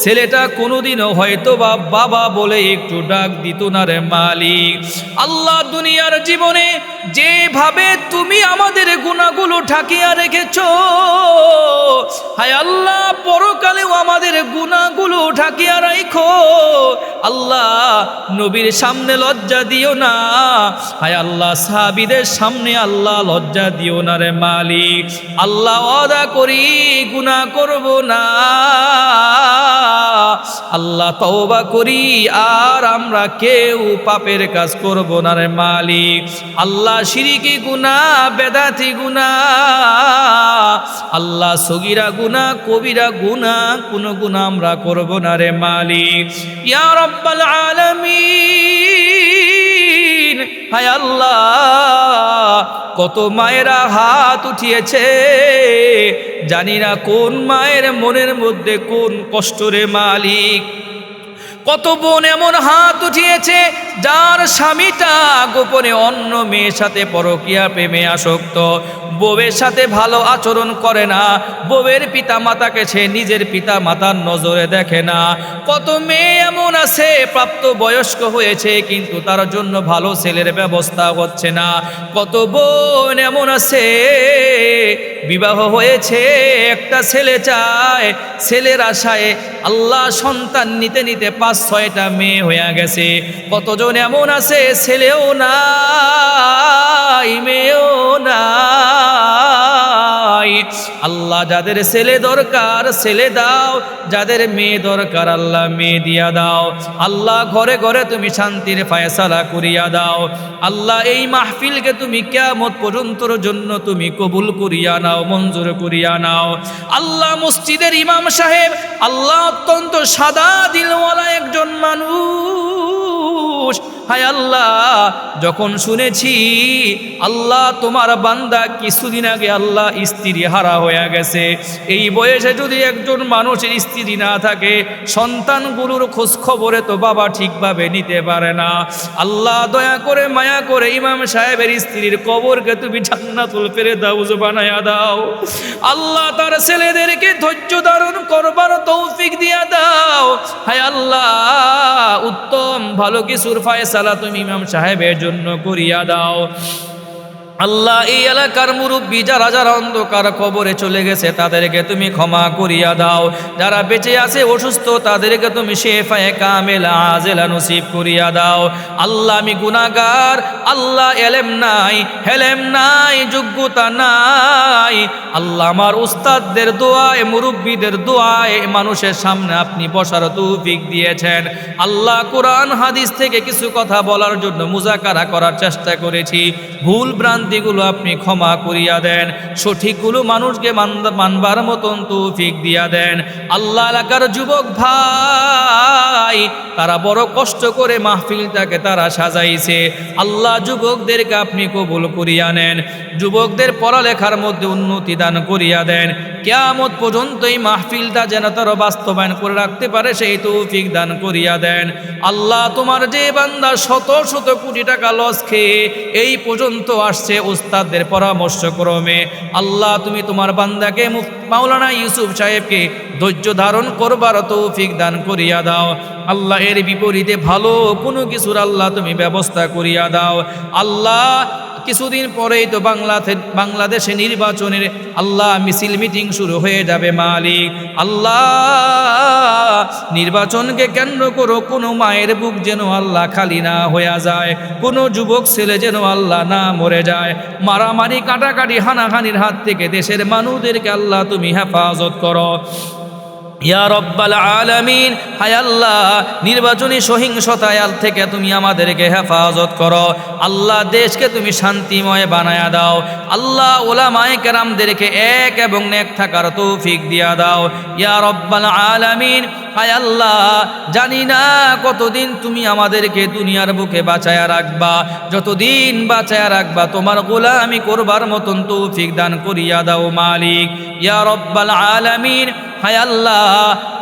ছেলেটা কোনোদিনও হয়তো বাবা বলে একটু ডাক দিত না রে মালিক। আল্লাহ দুনিয়ার জীবনে যেভাবে তুমি আমাদের গুনাহগুলো ঢাকিয়া রেখেছো হায় আল্লাহ পরকালেও আমাদের গুনাহগুলো ঢাকিয়া রাখো আল্লাহ। নবীর সামনে লজ্জা দিও না হায় আল্লাহ, সাহাবীদের সামনে আল্লাহ লজ্জা দিও না রে মালিক। আল্লাহ ওয়াদা করি গুনাহ করব না আল্লাহ, তওবা করি আর আমরা কেউ পাপের কাজ করব না রে মালিক। আল্লাহ শিরকি গুনাহ বেদাতি গুনাহ আল্লাহ সগীরা গুনাহ কবিরা গুনাহ কোন গুনাহ আমরা করব না রে মালিক ইয়া রব্বাল আলামিন। হায় আল্লাহ কত মায়েরা হাত উঠিয়েছে, জানি না কোন মায়ের মনের মধ্যে কোন কষ্ট রে মালিক। কত বোন এমন হাত উঠিয়েছে যার স্বামীটা গোপনে অন্য মেয়ের সাথে পরকীয়া প্রেমে আসক্ত, বউয়ের সাথে ভালো আচরণ করে না, বউয়ের পিতা মাতাকে সে নিজের পিতা মাতার নজরে দেখে না। কত মেয়ে এমন আছে প্রাপ্ত বয়স্ক হয়েছে কিন্তু তার জন্য ভালো ছেলের ব্যবস্থা হচ্ছে না। কত বোন এমন আছে বিবাহ হয়েছে একটা ছেলে চায়, ছেলের আশায় আল্লাহ সন্তান নিতে নিতে 5-6টা মেয়ে হয়ে গেছে। কতজন এমন আছে ছেলেও নাই মেয়েও নাই। নাই। আল্লাহ যাদের ছেলে দরকার ছেলে দাও, যাদের মেয়ে দরকার আল্লাহ মেয়ে দিয়া দাও। আল্লাহ ঘরে ঘরে তুমি শান্তির ফায়সালা করিয়া দাও। আল্লাহ এই মাহফিলকে তুমি কিয়ামত পর্যন্তর জন্য তুমি কবুল করিয়া নাও, মঞ্জুর করিয়া নাও। আল্লাহ মসজিদের ইমাম সাহেব আল্লাহ অত্যন্ত সাদা দিলওয়ালা একজন মানুষ। হায় আল্লাহ, যখন শুনেছি আল্লাহ তোমার বান্দা কিছুদিন আগে আল্লাহ স্ত্রী হারা হয়ে গেছে, এই বয়সে যদি একজন মানুষের স্ত্রী না থাকে, সন্তানগুলোর খোঁজ খবরে তো বাবা ঠিকভাবে নিতে পারে না। আল্লাহ দয়া করে মায়া করে ইমাম সাহেবের স্ত্রীর কবরকে তুমি জান্নাতুল ফেরদাউস বানায়া দাও। আল্লাহ তার ছেলেদেরকে ধৈর্য ধারণ করবার তৌফিক দিয়া দাও। হায় আল্লাহ, উত্তম ভালো কিছুর ফায়সালা তুমি ইমাম সাহেবের জন্য করিয়া দাও। আল্লাহ এই এলাকার মুরব্বী যারা যারা অন্ধকার কবরে চলে গেছে তাদেরকে তুমি ক্ষমা করিয়া দাও। যারা বেঁচে আছে অসুস্থ তাদেরকে তুমি শেফায়ে কামেলা আজেলা নসিব করিয়া দাও। আল্লাহ আমি গুনাহগার, আল্লাহ এলেম নাই, হেলেম নাই, যোগ্যতা নাই। আল্লাহ আমার উস্তাদদের দোয়ায়, মুরব্বীদের দোয়ায় মানুষের সামনে আপনি বসার তৌফিক দিয়েছেন। আল্লাহ কোরআন হাদিস থেকে কিছু কথা বলার জন্য মুজাকারা করার চেষ্টা করেছি, ভুল ভ্রান্তিগুলো আপনি ক্ষমা করিয়া দেন, সঠিকগুলো মানুষকে মানবার মতন তৌফিক দিয়া দেন। আল্লাহ এলাকার যুবক ভাই তারা বড় কষ্ট করে মাহফিলটাকে তারা সাজাইছে। আল্লাহ যুবকদেরকে আপনি কবুল করিয়া নেন, যুবকদের পড়ালেখার মধ্যে উন্নতি দান করিয়া দেন। কিয়ামত পর্যন্ত এই মাহফিলটা যেন তারা বাস্তবায়ন করে রাখতে পারে সেই তৌফিক দান করিয়া দেন। আল্লাহ তোমার যে বান্দা শত শত কোটি টাকা লস খেয়ে এই পর্যন্ত আসছে উস্তাদদের পরামর্শ ক্রমে, আল্লাহ তুমি তোমার বান্দাকে মাওলানা ইউসুফ সাহেবকে ধৈর্য ধারণ করবার তৌফিক দান করিয়া দাও। আল্লাহ এর বিপরীতে ভালো কোনো কিছুর আল্লাহ তুমি ব্যবস্থা করিয়া দাও। আল্লাহ কিছুদিন পরেই তো বাংলাদেশে নির্বাচনের আল্লাহ মিছিল মিটিং শুরু হয়ে যাবে মালিক। আল্লাহ নির্বাচনকে কেন্দ্র করো কোনো মায়ের বুক যেন আল্লাহ খালি না হয়ে যায়, কোনো যুবক ছেলে যেন আল্লাহ না মরে যায়। মারামারি কাটাকাটি হানাহানির হাত থেকে দেশের মানুষদেরকে আল্লাহ তুমি হেফাজত করো ইয়া রব্বাল আলামিন। হায় আল্লাহ নির্বাচনী সহিংসতায় থেকে তুমি আমাদেরকে হেফাজত করো। আল্লাহ দেশকে তুমি শান্তিময় বানায়া দাও। আল্লাহ উলামায়ে কেরামদেরকে এক এবং নেক থাকার তৌফিক দিয়া দাও ইয়া রব্বাল আলামিন। হায় আল্লাহ জানি না কতদিন তুমি আমাদেরকে দুনিয়ার বুকে বাঁচায়া রাখবা, যতদিন বাঁচায়া রাখবা তোমার গোলামি করবার মতন তৌফিক দান করিয়া দাও মালিক ইয়া রব্বাল আলামিন। হায় আল্লাহ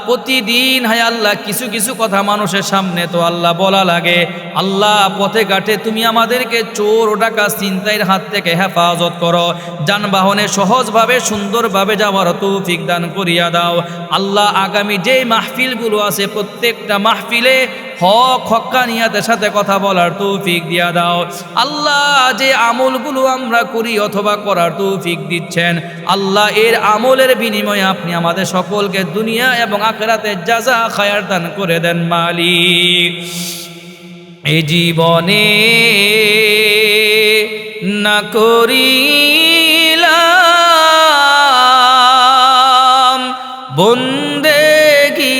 প্রতিদিন হায় আল্লাহ কিছু কিছু কথা মানুষের সামনে তো আল্লাহ বলা লাগে। আল্লাহ পথে ঘাটে তুমি আমাদেরকে চোর ডাকাত ছিনতাইয়ের হাত থেকে হেফাজত করো, যানবাহনে সহজভাবে সুন্দরভাবে যাওয়ার তৌফিক দান করিয়া দাও। আল্লাহ আগামী যে মাহফিলগুলো আছে প্রত্যেকটা মাহফিলে হক হক্কানিয়াতের সাথে কথা বলার তৌফিক দিয়া দাও। আল্লাহ যে আমলগুলো আমরা করি অথবা করার তৌফিক দিচ্ছেন, আল্লাহ এর আমলের বিনিময়ে আপনি আমাদের সকলকে দুনিয়া এবং আখিরাতে জাযা খায়র দান করে দেন মালিক। এই জীবনে না করিলাম বন্দেগী,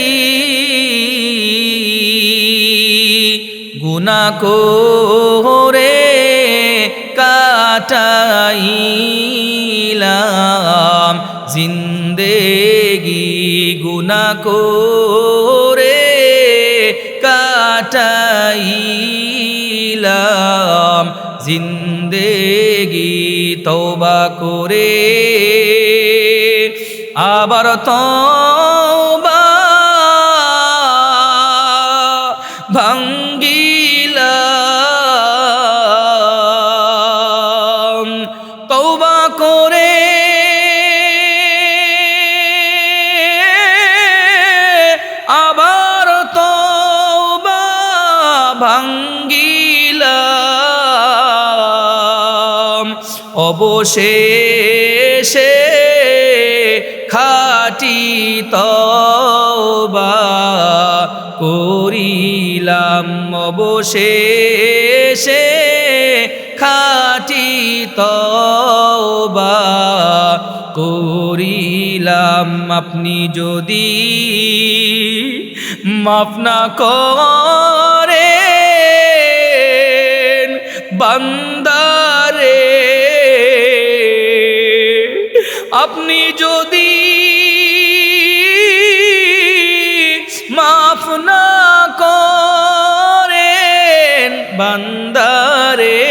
গুনাহ করে কাটাইলাম জিন্দেগি, গুনাহ করে কাটাইলাম জিন্দেগি। তওবা করে আবার তওবা ভাঙ্গিলাম, তওবা করে আবার তওবা ভাঙ্গিলাম। অবশেষে খাঁটি তওবা করিলাম, অবশেষে খাঁটি তওবা করিলাম। আপনি যদি মাফ না করেন বান্দারে, আপনি যদি মাফ না করেন বান্দারে,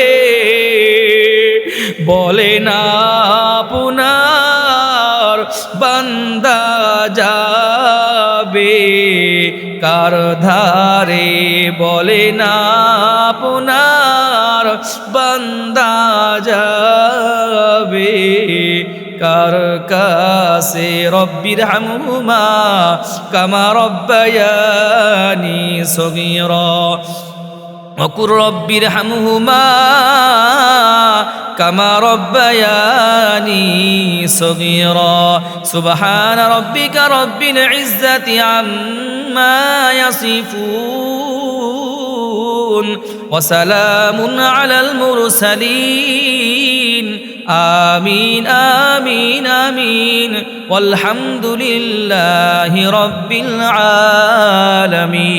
বলে না আপনার বান্দা যাবে কার ধারে, বলে না আপনার বান্দা যাবে কার কাছে। রব্বির হামহুমা কামা রব্বায়ানি সগীরা ওয়াকুর রব্বির হামহুমা কামা রব্বায়ানি সগীরা। সুবহান রব্বিকা রব্বিল ইজ্জাতি আম্মা ইয়াসিফুন ওয়া সালামুন আলাল মুরসালিন। آمين آمين آمين والحمد لله رب العالمين।